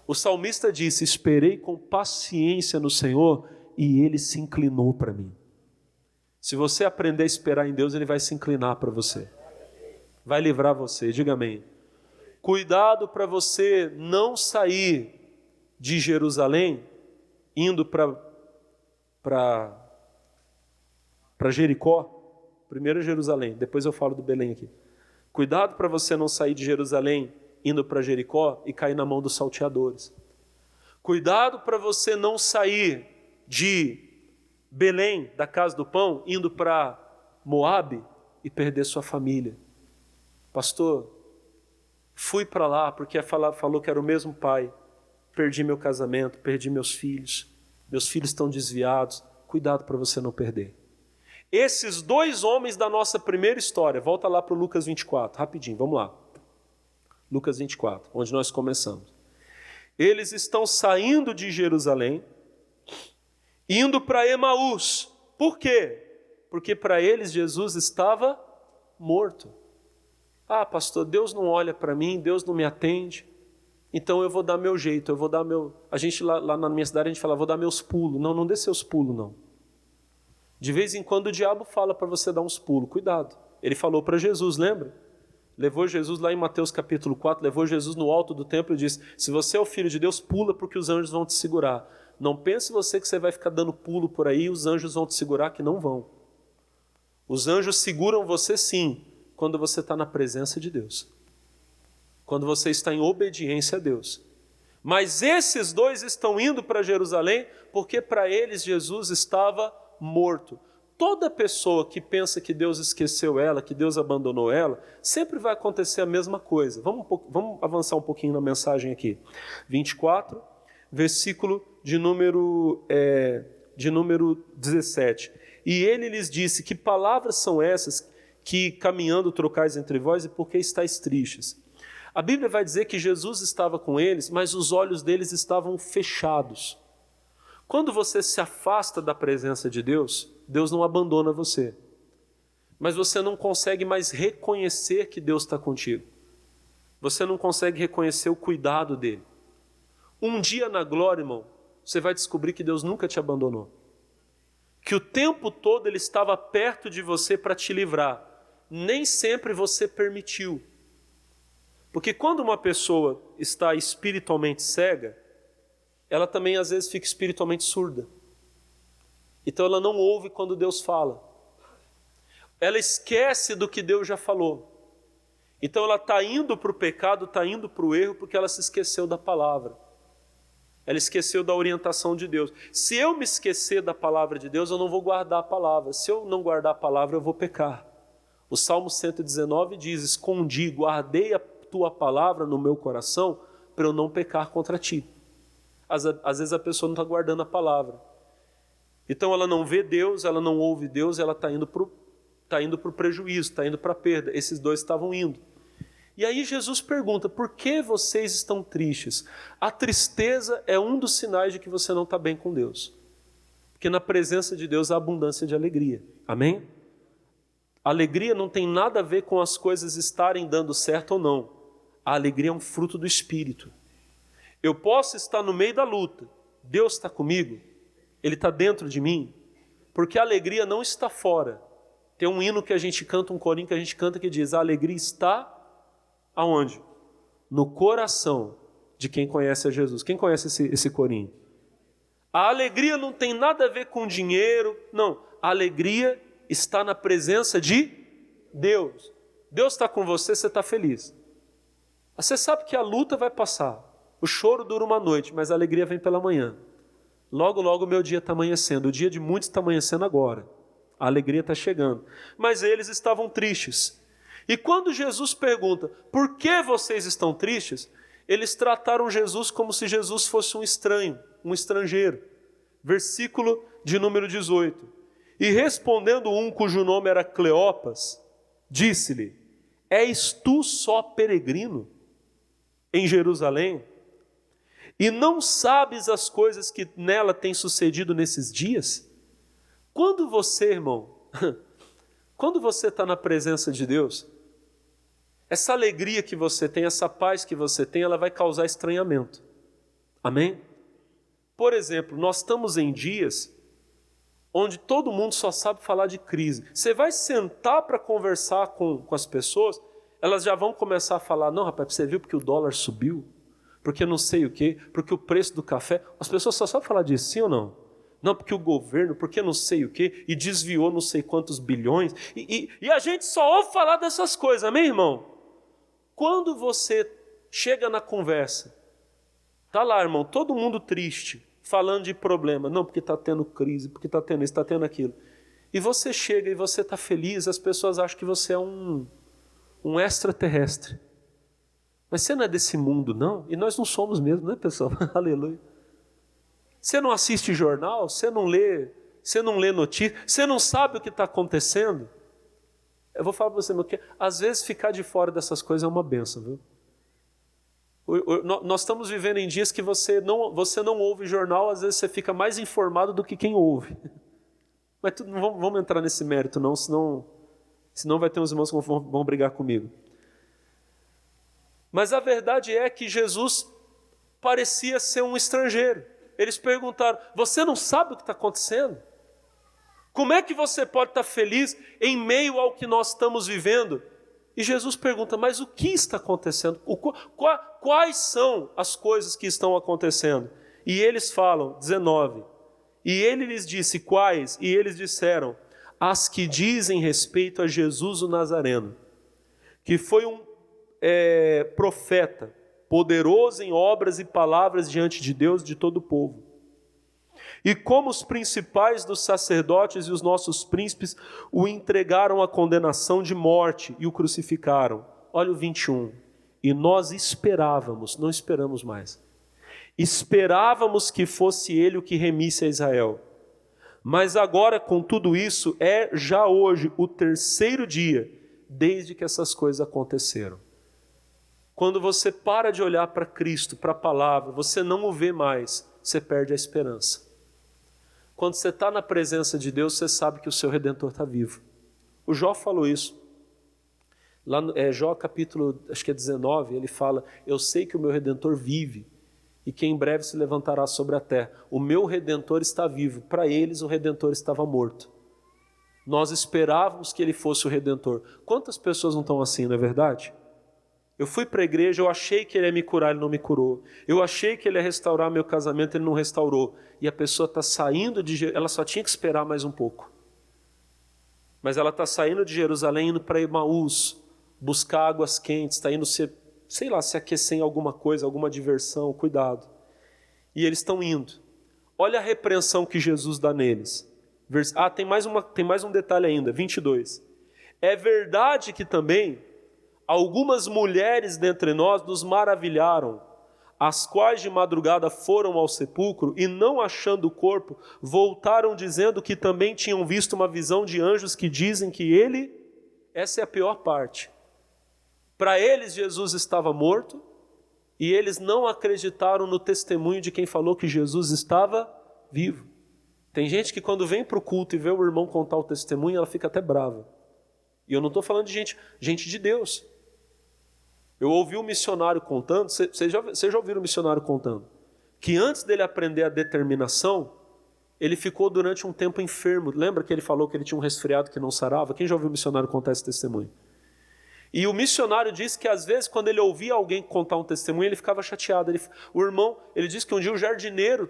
O salmista disse, esperei com paciência no Senhor e Ele se inclinou para mim. Se você aprender a esperar em Deus, Ele vai se inclinar para você. Vai livrar você, diga amém. Cuidado para você não sair de Jerusalém, indo para Jericó. Primeiro Jerusalém, depois eu falo do Belém aqui. Cuidado para você não sair de Jerusalém, indo para Jericó e cair na mão dos salteadores. Cuidado para você não sair de Belém, da casa do pão, indo para Moabe e perder sua família. Pastor, fui para lá porque falou que era o mesmo pai. Perdi meu casamento, perdi meus filhos estão desviados. Cuidado para você não perder. Esses 2 homens da nossa primeira história, volta lá para o Lucas 24, rapidinho, vamos lá. Lucas 24, onde nós começamos. Eles estão saindo de Jerusalém, indo para Emaús. Por quê? Porque para eles Jesus estava morto. Ah, pastor, Deus não olha para mim, Deus não me atende. Então eu vou dar meu jeito, eu vou dar meu... A gente lá na minha cidade a gente fala, vou dar meus pulos. Não, não dê seus pulos, não. De vez em quando o diabo fala para você dar uns pulos, cuidado. Ele falou para Jesus, lembra? Levou Jesus lá em Mateus capítulo 4, levou Jesus no alto do templo e disse, se você é o filho de Deus, pula porque os anjos vão te segurar. Não pense você que você vai ficar dando pulo por aí e os anjos vão te segurar, que não vão. Os anjos seguram você sim, quando você está na presença de Deus. Quando você está em obediência a Deus. Mas esses 2 estão indo para Jerusalém porque para eles Jesus estava morto. Toda pessoa que pensa que Deus esqueceu ela, que Deus abandonou ela, sempre vai acontecer a mesma coisa. Vamos avançar um pouquinho na mensagem aqui. 24, versículo de número 17. E ele lhes disse, que palavras são essas que caminhando trocais entre vós, e por que estáis tristes? A Bíblia vai dizer que Jesus estava com eles, mas os olhos deles estavam fechados. Quando você se afasta da presença de Deus, Deus não abandona você. Mas você não consegue mais reconhecer que Deus está contigo. Você não consegue reconhecer o cuidado dele. Um dia na glória, irmão, você vai descobrir que Deus nunca te abandonou. Que o tempo todo Ele estava perto de você para te livrar. Nem sempre você permitiu. Porque quando uma pessoa está espiritualmente cega, ela também às vezes fica espiritualmente surda. Então ela não ouve quando Deus fala. Ela esquece do que Deus já falou. Então ela está indo para o pecado, está indo para o erro, porque ela se esqueceu da palavra. Ela esqueceu da orientação de Deus. Se eu me esquecer da palavra de Deus, eu não vou guardar a palavra. Se eu não guardar a palavra, eu vou pecar. O Salmo 119 diz: escondi, guardei a tua palavra no meu coração, para eu não pecar contra ti. Às vezes a pessoa não está guardando a palavra. Então ela não vê Deus, ela não ouve Deus, ela está indo para o prejuízo, está indo para a perda. Esses dois estavam indo. E aí Jesus pergunta: por que vocês estão tristes? A tristeza é um dos sinais de que você não está bem com Deus. Porque na presença de Deus há abundância de alegria. Amém? A alegria não tem nada a ver com as coisas estarem dando certo ou não. A alegria é um fruto do Espírito. Eu posso estar no meio da luta. Deus está comigo. Ele está dentro de mim. Porque a alegria não está fora. Tem um hino que a gente canta, um corinho que a gente canta que diz: a alegria está aonde? No coração de quem conhece a Jesus. Quem conhece esse corinho? A alegria não tem nada a ver com dinheiro. Não. A alegria está na presença de Deus. Deus está com você, você está feliz. Você sabe que a luta vai passar. O choro dura uma noite, mas a alegria vem pela manhã. Logo, logo o meu dia está amanhecendo. O dia de muitos está amanhecendo agora. A alegria está chegando. Mas eles estavam tristes. E quando Jesus pergunta: por que vocês estão tristes? Eles trataram Jesus como se Jesus fosse um estranho, um estrangeiro. Versículo de número 18. E respondendo um cujo nome era Cleopas, disse-lhe: és tu só peregrino em Jerusalém? E não sabes as coisas que nela têm sucedido nesses dias? Quando você, irmão, quando você está na presença de Deus, essa alegria que você tem, essa paz que você tem, ela vai causar estranhamento. Amém? Por exemplo, nós estamos em dias onde todo mundo só sabe falar de crise. Você vai sentar para conversar com as pessoas, elas já vão começar a falar: não, rapaz, você viu porque o dólar subiu? Porque não sei o quê, porque o preço do café... As pessoas só sabem falar disso, sim ou não? Não, porque o governo, porque não sei o quê, e desviou não sei quantos bilhões. E a gente só ouve falar dessas coisas, amém, irmão? Quando você chega na conversa, tá lá, irmão, todo mundo triste, falando de problema. Não, porque está tendo crise, porque está tendo isso, está tendo aquilo. E você chega e você está feliz, as pessoas acham que você é um extraterrestre. Mas você não é desse mundo, não? E nós não somos mesmo, né, pessoal? Aleluia. Você não assiste jornal, você não lê notícia, você não sabe o que está acontecendo. Eu vou falar para você, meu, que às vezes ficar de fora dessas coisas é uma benção, viu? Nós estamos vivendo em dias que você não ouve jornal, às vezes você fica mais informado do que quem ouve. Mas não vamos entrar nesse mérito, não, senão vai ter uns irmãos que vão brigar comigo. Mas a verdade é que Jesus parecia ser um estrangeiro. Eles perguntaram: você não sabe o que está acontecendo? Como é que você pode estar feliz em meio ao que nós estamos vivendo? E Jesus pergunta: mas o que está acontecendo? Quais são as coisas que estão acontecendo? E eles falam, 19, e ele lhes disse: quais? E eles disseram: as que dizem respeito a Jesus o Nazareno, que foi um profeta, poderoso em obras e palavras diante de Deus e de todo o povo. E como os principais dos sacerdotes e os nossos príncipes o entregaram à condenação de morte e o crucificaram. Olha o 21. E nós esperávamos, não esperamos mais, esperávamos que fosse ele o que remisse a Israel. Mas agora, com tudo isso, é já hoje o terceiro dia desde que essas coisas aconteceram. Quando você para de olhar para Cristo, para a palavra, você não o vê mais, você perde a esperança. Quando você está na presença de Deus, você sabe que o seu Redentor está vivo. O Jó falou isso. Lá no Jó capítulo, acho que é 19, ele fala: eu sei que o meu Redentor vive e que em breve se levantará sobre a terra. O meu Redentor está vivo. Para eles o Redentor estava morto. Nós esperávamos que ele fosse o Redentor. Quantas pessoas não estão assim, não é verdade? Eu fui para a igreja, eu achei que ele ia me curar, ele não me curou. Eu achei que ele ia restaurar meu casamento, ele não restaurou. E a pessoa está saindo ela só tinha que esperar mais um pouco. Mas ela está saindo de Jerusalém, indo para Emaús, buscar águas quentes, está indo se aquecer em alguma coisa, alguma diversão, cuidado. E eles estão indo. Olha a repreensão que Jesus dá neles. Tem mais um detalhe ainda, 22. É verdade que também algumas mulheres dentre nós nos maravilharam, as quais de madrugada foram ao sepulcro e, não achando o corpo, voltaram dizendo que também tinham visto uma visão de anjos que dizem que ele, essa é a pior parte, para eles Jesus estava morto e eles não acreditaram no testemunho de quem falou que Jesus estava vivo. Tem gente que quando vem para o culto e vê o irmão contar o testemunho, ela fica até brava. E eu não estou falando de gente de Deus. Eu ouvi um missionário contando, vocês já ouviram um missionário contando, que antes dele aprender a determinação, ele ficou durante um tempo enfermo. Lembra que ele falou que ele tinha um resfriado que não sarava? Quem já ouviu um missionário contar esse testemunho? E o missionário disse que às vezes quando ele ouvia alguém contar um testemunho, ele ficava chateado. Ele disse que um dia o jardineiro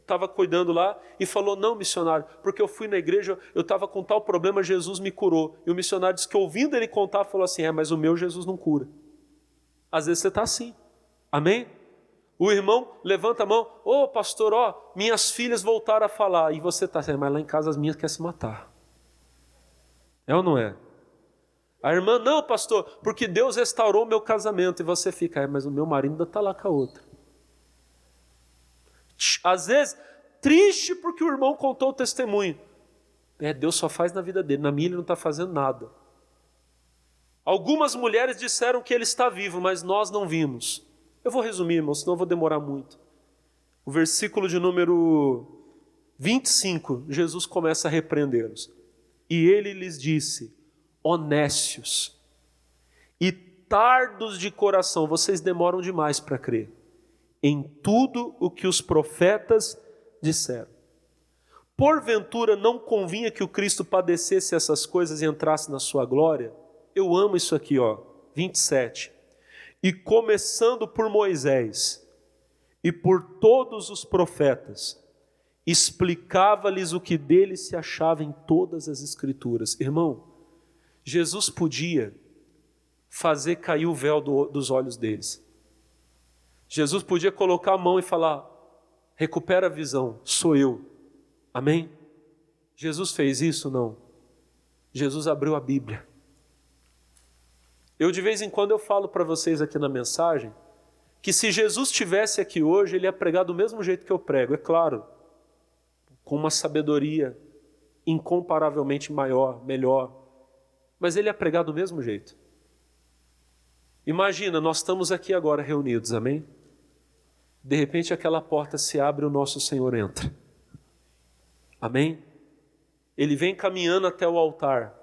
estava cuidando lá e falou: não, missionário, porque eu fui na igreja, eu estava com tal problema, Jesus me curou. E o missionário disse que ouvindo ele contar, falou assim: mas o meu Jesus não cura. Às vezes você está assim, amém? O irmão levanta a mão: ô pastor, minhas filhas voltaram a falar. E você está assim: mas lá em casa as minhas querem se matar. É ou não é? A irmã: não, pastor, porque Deus restaurou meu casamento. E você fica: mas o meu marido ainda está lá com a outra. Às vezes, triste porque o irmão contou o testemunho. Deus só faz na vida dele, na minha ele não está fazendo nada. Algumas mulheres disseram que ele está vivo, mas nós não vimos. Eu vou resumir, irmão, senão eu vou demorar muito. O versículo de número 25, Jesus começa a repreendê-los. E ele lhes disse: honestos e tardos de coração, vocês demoram demais para crer em tudo o que os profetas disseram. Porventura não convinha que o Cristo padecesse essas coisas e entrasse na sua glória? Eu amo isso aqui, 27. E começando por Moisés e por todos os profetas, explicava-lhes o que dele se achava em todas as Escrituras. Irmão, Jesus podia fazer cair o véu dos olhos deles. Jesus podia colocar a mão e falar: recupera a visão, sou eu. Amém? Jesus fez isso? Não. Jesus abriu a Bíblia. Eu de vez em quando eu falo para vocês aqui na mensagem que se Jesus estivesse aqui hoje, ele ia pregar do mesmo jeito que eu prego, é claro, com uma sabedoria incomparavelmente maior, melhor, mas ele ia pregar do mesmo jeito. Imagina, nós estamos aqui agora reunidos, amém? De repente aquela porta se abre e o nosso Senhor entra. Amém? Ele vem caminhando até o altar.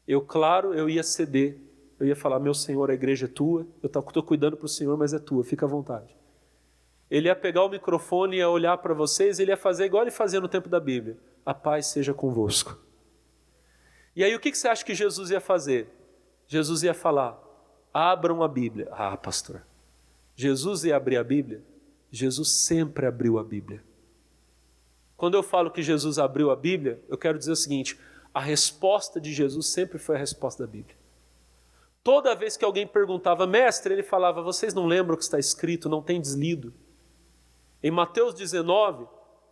Eu ia ceder. Eu ia falar: meu Senhor, a igreja é tua. Eu estou cuidando para o Senhor, mas é tua, fica à vontade. Ele ia pegar o microfone e ia olhar para vocês, ele ia fazer igual ele fazia no tempo da Bíblia: a paz seja convosco. E aí o que você acha que Jesus ia fazer? Jesus ia falar: abram a Bíblia. Ah, pastor, Jesus ia abrir a Bíblia? Jesus sempre abriu a Bíblia. Quando eu falo que Jesus abriu a Bíblia, eu quero dizer o seguinte: a resposta de Jesus sempre foi a resposta da Bíblia. Toda vez que alguém perguntava: mestre, ele falava: vocês não lembram o que está escrito, não tem deslido. Em Mateus 19,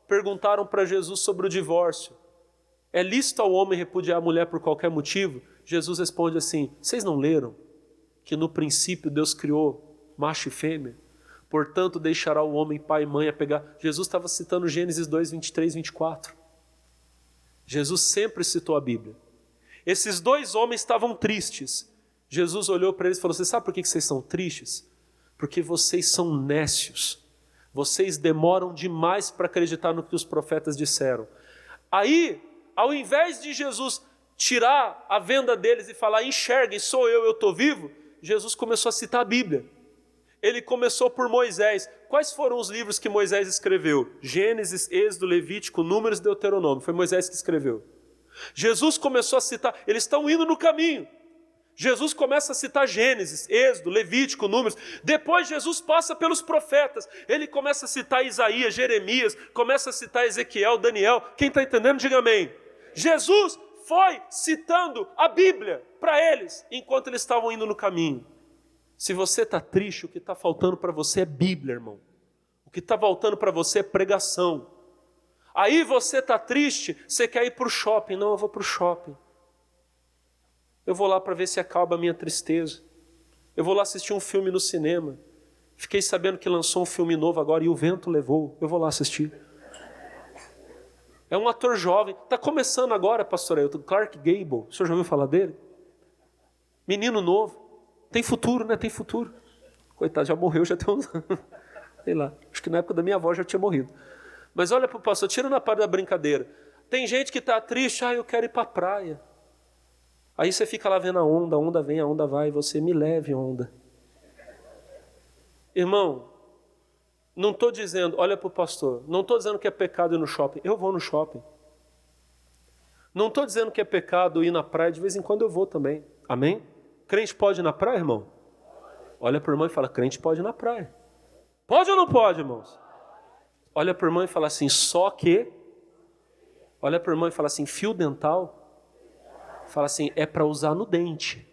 perguntaram para Jesus sobre o divórcio. É lícito ao homem repudiar a mulher por qualquer motivo? Jesus responde assim: vocês não leram que no princípio Deus criou macho e fêmea? Portanto, deixará o homem pai e mãe a pegar. Jesus estava citando Gênesis 2, 23, 24. Jesus sempre citou a Bíblia. Esses dois homens estavam tristes. Jesus olhou para eles e falou: você sabe por que vocês são tristes? Porque vocês são nécios. Vocês demoram demais para acreditar no que os profetas disseram. Aí, ao invés de Jesus tirar a venda deles e falar: enxerguem, sou eu estou vivo, Jesus começou a citar a Bíblia. Ele começou por Moisés. Quais foram os livros que Moisés escreveu? Gênesis, Êxodo, Levítico, Números e Deuteronômio. Foi Moisés que escreveu. Jesus começou a citar, eles estão indo no caminho. Jesus começa a citar Gênesis, Êxodo, Levítico, Números. Depois Jesus passa pelos profetas. Ele começa a citar Isaías, Jeremias, começa a citar Ezequiel, Daniel. Quem está entendendo, diga amém. Jesus foi citando a Bíblia para eles, enquanto eles estavam indo no caminho. Se você está triste, o que está faltando para você é Bíblia, irmão. O que está faltando para você é pregação. Aí você está triste, você quer ir para o shopping. Não, eu vou para o shopping. Eu vou lá para ver se acalma a minha tristeza. Eu vou lá assistir um filme no cinema. Fiquei sabendo que lançou um filme novo agora e o vento levou. Eu vou lá assistir. É um ator jovem. Está começando agora, pastor Ailton, Clark Gable. O senhor já ouviu falar dele? Menino novo. Tem futuro, né? Tem futuro. Coitado, já morreu, já tem uns... Sei lá. Acho que na época da minha avó já tinha morrido. Mas olha para o pastor, tira na parte da brincadeira. Tem gente que está triste, eu quero ir para a praia. Aí você fica lá vendo a onda vem, a onda vai, e você: me leve, onda. Irmão, não estou dizendo, olha para o pastor, não estou dizendo que é pecado ir no shopping. Eu vou no shopping. Não estou dizendo que é pecado ir na praia, de vez em quando eu vou também. Amém? Crente pode ir na praia, irmão? Olha para o irmão e fala: crente pode ir na praia. Pode ou não pode, irmãos? Olha para o irmão e fala assim: só que... Olha para o irmão e fala assim: fio dental... Fala assim: é para usar no dente.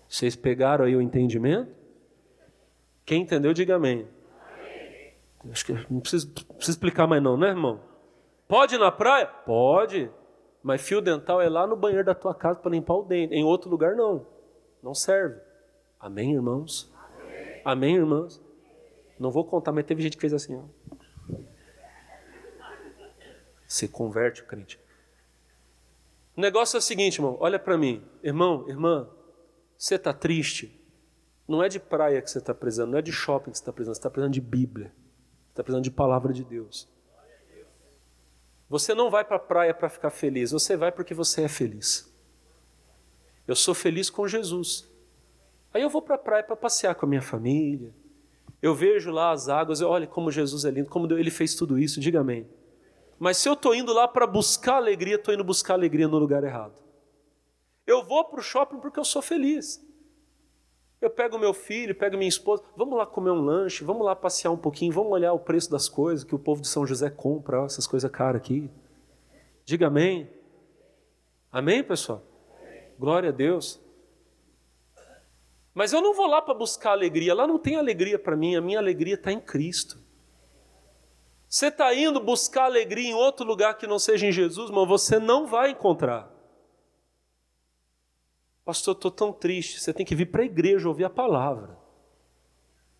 Vocês pegaram aí o entendimento? Quem entendeu, diga amém. Acho que não precisa explicar mais não, né, irmão? Pode ir na praia? Pode. Mas fio dental é lá no banheiro da tua casa para limpar o dente. Em outro lugar não. Não serve. Amém, irmãos? Amém, irmãos? Não vou contar, mas teve gente que fez assim, ó. Se converte, crente. O negócio é o seguinte, irmão, olha para mim. Irmão, irmã, você está triste? Não é de praia que você está precisando, não é de shopping que você está precisando, você está precisando de Bíblia. Você está precisando de palavra de Deus. Você não vai para a praia para ficar feliz, você vai porque você é feliz. Eu sou feliz com Jesus. Aí eu vou para a praia para passear com a minha família. Eu vejo lá as águas, olha como Jesus é lindo, como Ele fez tudo isso, diga amém. Mas se eu estou indo lá para buscar alegria, estou indo buscar alegria no lugar errado. Eu vou para o shopping porque eu sou feliz. Eu pego meu filho, pego minha esposa, vamos lá comer um lanche, vamos lá passear um pouquinho, vamos olhar o preço das coisas que o povo de São José compra, essas coisas caras aqui. Diga amém. Amém, pessoal? Glória a Deus. Mas eu não vou lá para buscar alegria, lá não tem alegria para mim, a minha alegria está em Cristo. Você está indo buscar alegria em outro lugar que não seja em Jesus, mas você não vai encontrar. Pastor, eu estou tão triste. Você tem que vir para a igreja ouvir a palavra.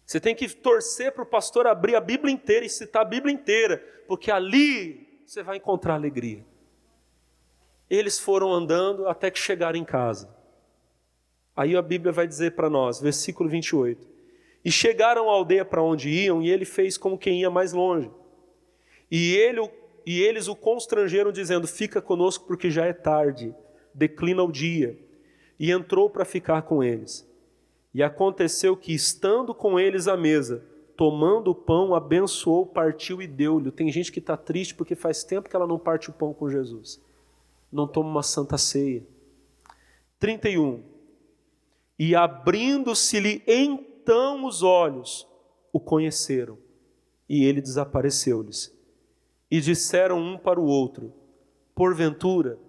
Você tem que torcer para o pastor abrir a Bíblia inteira e citar a Bíblia inteira, porque ali você vai encontrar alegria. Eles foram andando até que chegaram em casa. Aí a Bíblia vai dizer para nós, versículo 28. E chegaram à aldeia para onde iam, e ele fez como quem ia mais longe. E eles o constrangeram, dizendo: fica conosco porque já é tarde, declina o dia. E entrou para ficar com eles. E aconteceu que, estando com eles à mesa, tomando o pão, abençoou, partiu e deu-lhe. Tem gente que está triste porque faz tempo que ela não parte o pão com Jesus. Não toma uma santa ceia. 31. E abrindo-se-lhe então os olhos, o conheceram. E ele desapareceu-lhes. E disseram um para o outro: porventura,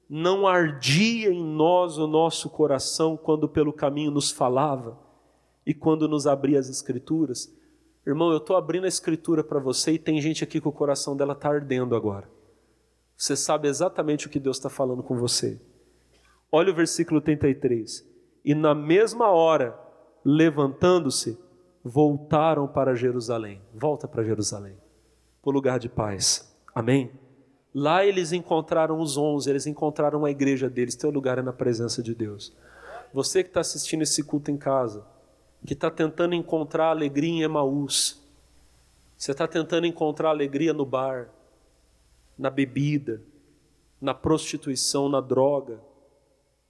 não ardia em nós o nosso coração quando pelo caminho nos falava e quando nos abria as Escrituras? Irmão, eu estou abrindo a Escritura para você e tem gente aqui que o coração dela está ardendo agora. Você sabe exatamente o que Deus está falando com você. Olha o versículo 33. E na mesma hora, levantando-se, voltaram para Jerusalém. Volta para Jerusalém, para o lugar de paz. Amém? Lá eles encontraram os 11, eles encontraram a igreja deles. Teu lugar é na presença de Deus. Você que está assistindo esse culto em casa, que está tentando encontrar alegria em Emaús, você está tentando encontrar alegria no bar, na bebida, na prostituição, na droga.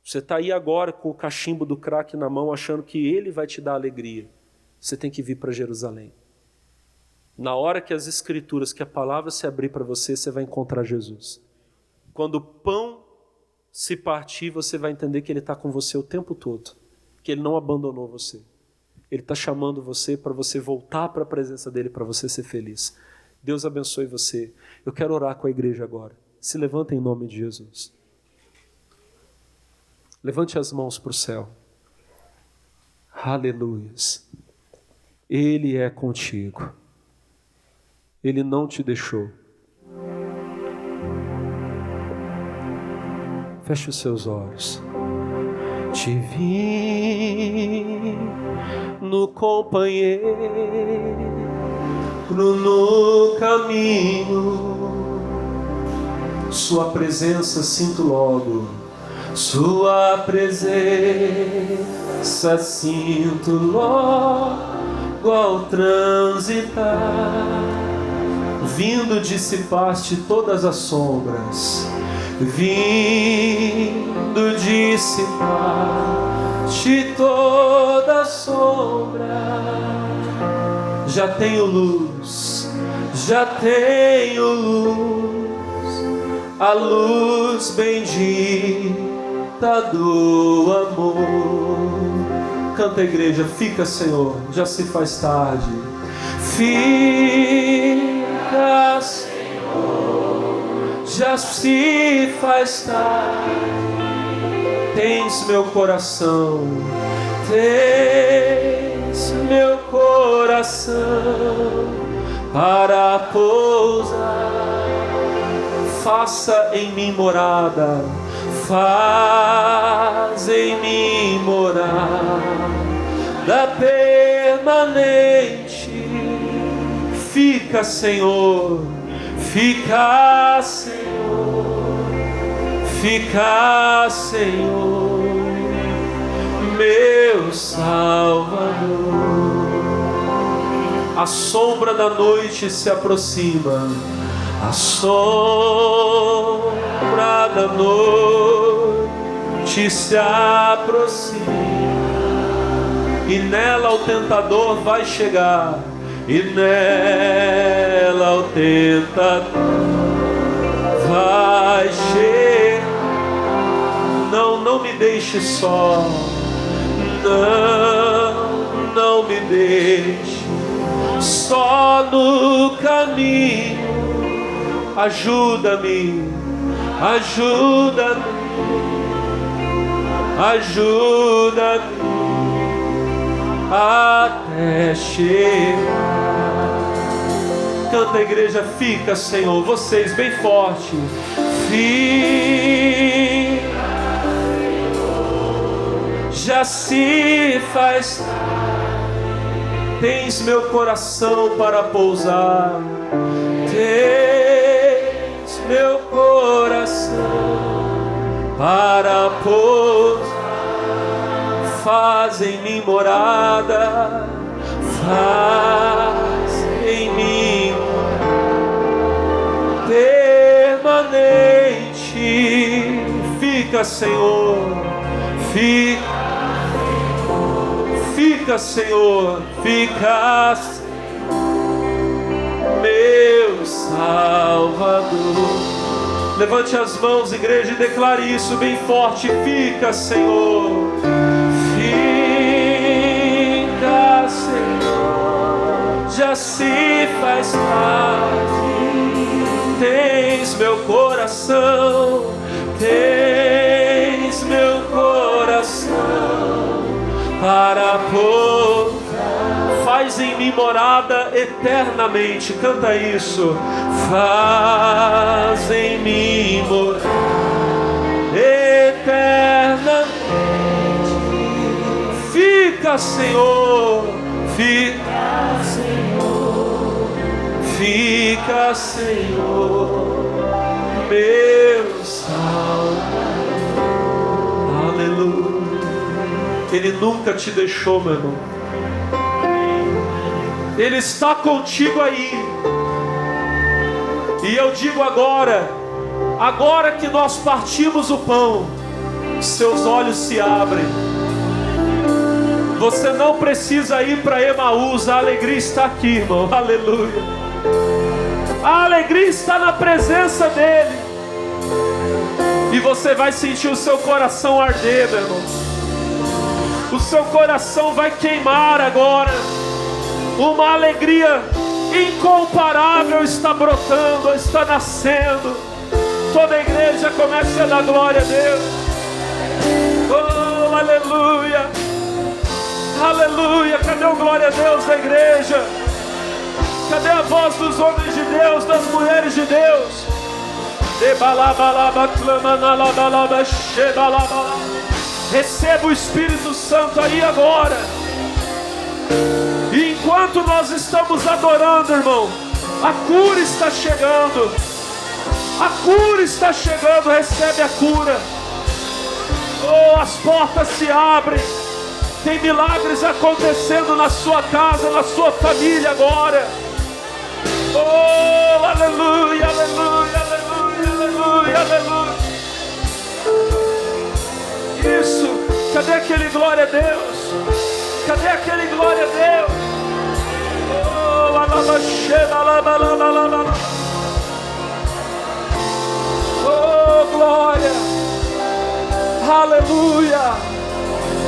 Você está aí agora com o cachimbo do crack na mão, achando que ele vai te dar alegria. Você tem que vir para Jerusalém. Na hora que as escrituras, que a palavra se abrir para você, você vai encontrar Jesus. Quando o pão se partir, você vai entender que Ele está com você o tempo todo, que Ele não abandonou você. Ele está chamando você para você voltar para a presença dEle, para você ser feliz. Deus abençoe você. Eu quero orar com a igreja agora. Se levanta em nome de Jesus. Levante as mãos para o céu. Aleluias. Ele é contigo. Ele não te deixou. Feche os seus olhos. Te vi no companheiro, no caminho. Sua presença sinto logo. Sua presença sinto logo ao transitar. Vindo dissipaste todas as sombras, vindo dissipaste toda a sombra. Já tenho luz, já tenho luz, a luz bendita do amor. Canta a igreja, fica Senhor, já se faz tarde. Fica, Senhor, já se faz tarde. Tens meu coração, tens meu coração para pousar. Faça em mim morada, faz em mim morada permanente. Fica, Senhor, fica, Senhor, fica, Senhor, meu Salvador. A sombra da noite se aproxima, a sombra da noite se aproxima, e nela o tentador vai chegar. E nela o tentador vai chegar. Não me deixe só. Não me deixe só no caminho. Ajuda-me, ajuda-me, ajuda-me até chegar. Canta a igreja, fica, Senhor, vocês bem forte. Fica, já se faz tarde. Tens meu coração para pousar. Tens meu coração para pousar. Faz em mim morada, faz em mim permanente. Fica, Senhor, fica, Senhor, fica, meu Salvador. Levante as mãos, igreja, e declare isso bem forte. Fica, Senhor. Fica, Senhor, já se faz tarde. Tens meu coração, tens meu coração para pôr. Faz em mim morada eternamente. Canta isso. Faz em mim morada eternamente. Fica, Senhor, fica, Senhor, fica, Senhor, meu Salvador. Aleluia. Ele nunca te deixou, meu irmão. Ele está contigo aí. E eu digo agora que nós partimos o pão, seus olhos se abrem. Você não precisa ir para Emaús, a alegria está aqui, irmão. Aleluia. A alegria está na presença dele. E você vai sentir o seu coração arder, meu irmão. O seu coração vai queimar agora. Uma alegria incomparável está brotando, está nascendo. Toda a igreja comece a dar glória a Deus. Oh, aleluia. Aleluia. Cadê o glória a Deus da igreja? Cadê a voz dos homens de Deus, das mulheres de Deus? Receba o Espírito Santo aí agora. E enquanto nós estamos adorando, irmão, a cura está chegando. A cura está chegando. Recebe a cura. Oh, as portas se abrem. Tem milagres acontecendo na sua casa, na sua família agora. Oh, aleluia, aleluia, aleluia, aleluia, aleluia. Isso. Cadê aquele glória a Deus? Cadê aquele glória a Deus? Oh, oh, glória. Aleluia.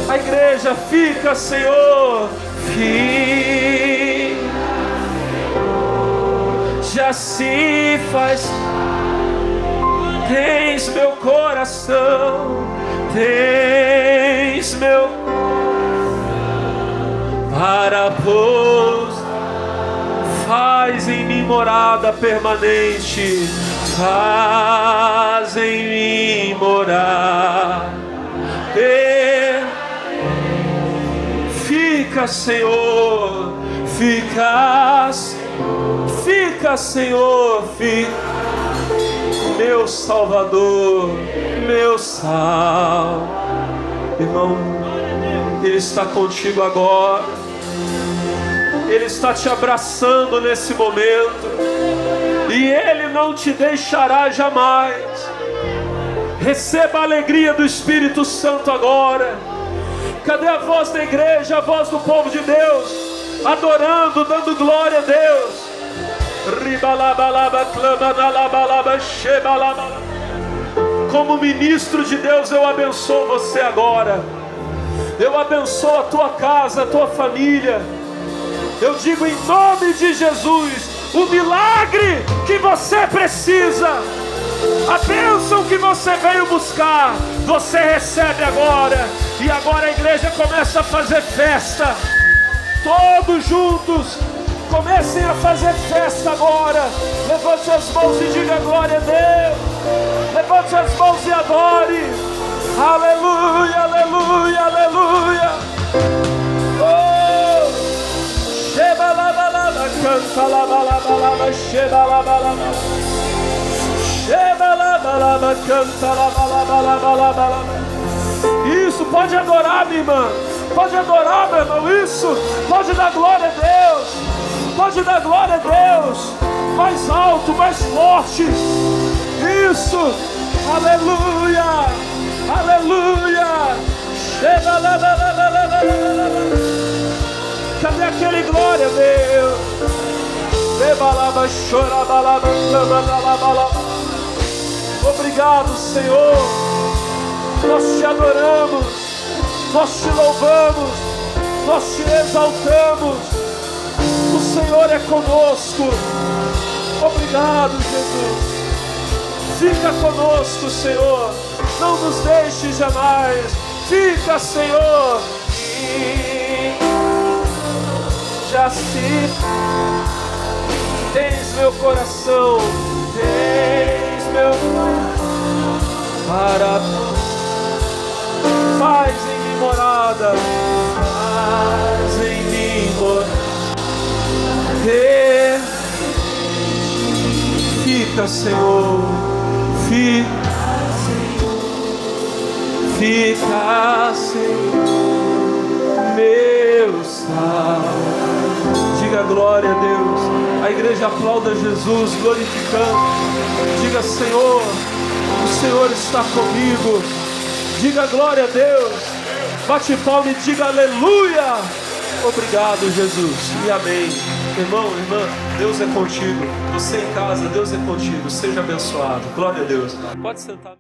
A igreja fica, Senhor. Fica. Já se faz. Tens meu coração. Tens meu para pousar. Faz em mim morada permanente. Faz em mim morar. Fica, Senhor. Fica, Senhor. Fica, meu Salvador, meu sal. Irmão, Ele está contigo agora. Ele está te abraçando nesse momento. E Ele não te deixará jamais. Receba a alegria do Espírito Santo agora. Cadê a voz da igreja, a voz do povo de Deus? Adorando, dando glória a Deus. Como ministro de Deus, eu abençoo você agora. Eu abençoo a tua casa, a tua família. Eu digo em nome de Jesus, o milagre que você precisa, a bênção que você veio buscar, você recebe agora. E agora a igreja começa a fazer festa. Todos juntos comecem a fazer festa agora. Levante as mãos e diga glória a Deus. Levante as mãos e adore. Aleluia, aleluia, aleluia. Oh, sheba la balaba, canta la balaba, sheba la balaba, sheba la balaba, canta la balaba. Isso, pode adorar, minha irmã. Pode adorar, meu irmão. Isso, pode dar glória a Deus. Pode dar glória a Deus. Mais alto, mais forte. Isso, aleluia, aleluia. Cadê aquele glória a Deus? Obrigado, Senhor. Nós te adoramos, nós te louvamos, nós te exaltamos. O Senhor é conosco. Obrigado, Jesus. Fica conosco, Senhor. Não nos deixe jamais. Fica, Senhor. Já se tens meu coração, tens meu para. Faz em mim morada, faz em mim morada. Fica, Senhor, Fica, Senhor, meu salvo. Diga glória a Deus. A igreja aplauda Jesus, glorificando. Diga, Senhor, o Senhor está comigo. Diga glória a Deus. Bate palma e diga aleluia. Obrigado, Jesus, e amém. Irmão, irmã, Deus é contigo. Você em casa, Deus é contigo. Seja abençoado. Glória a Deus. Pode sentar.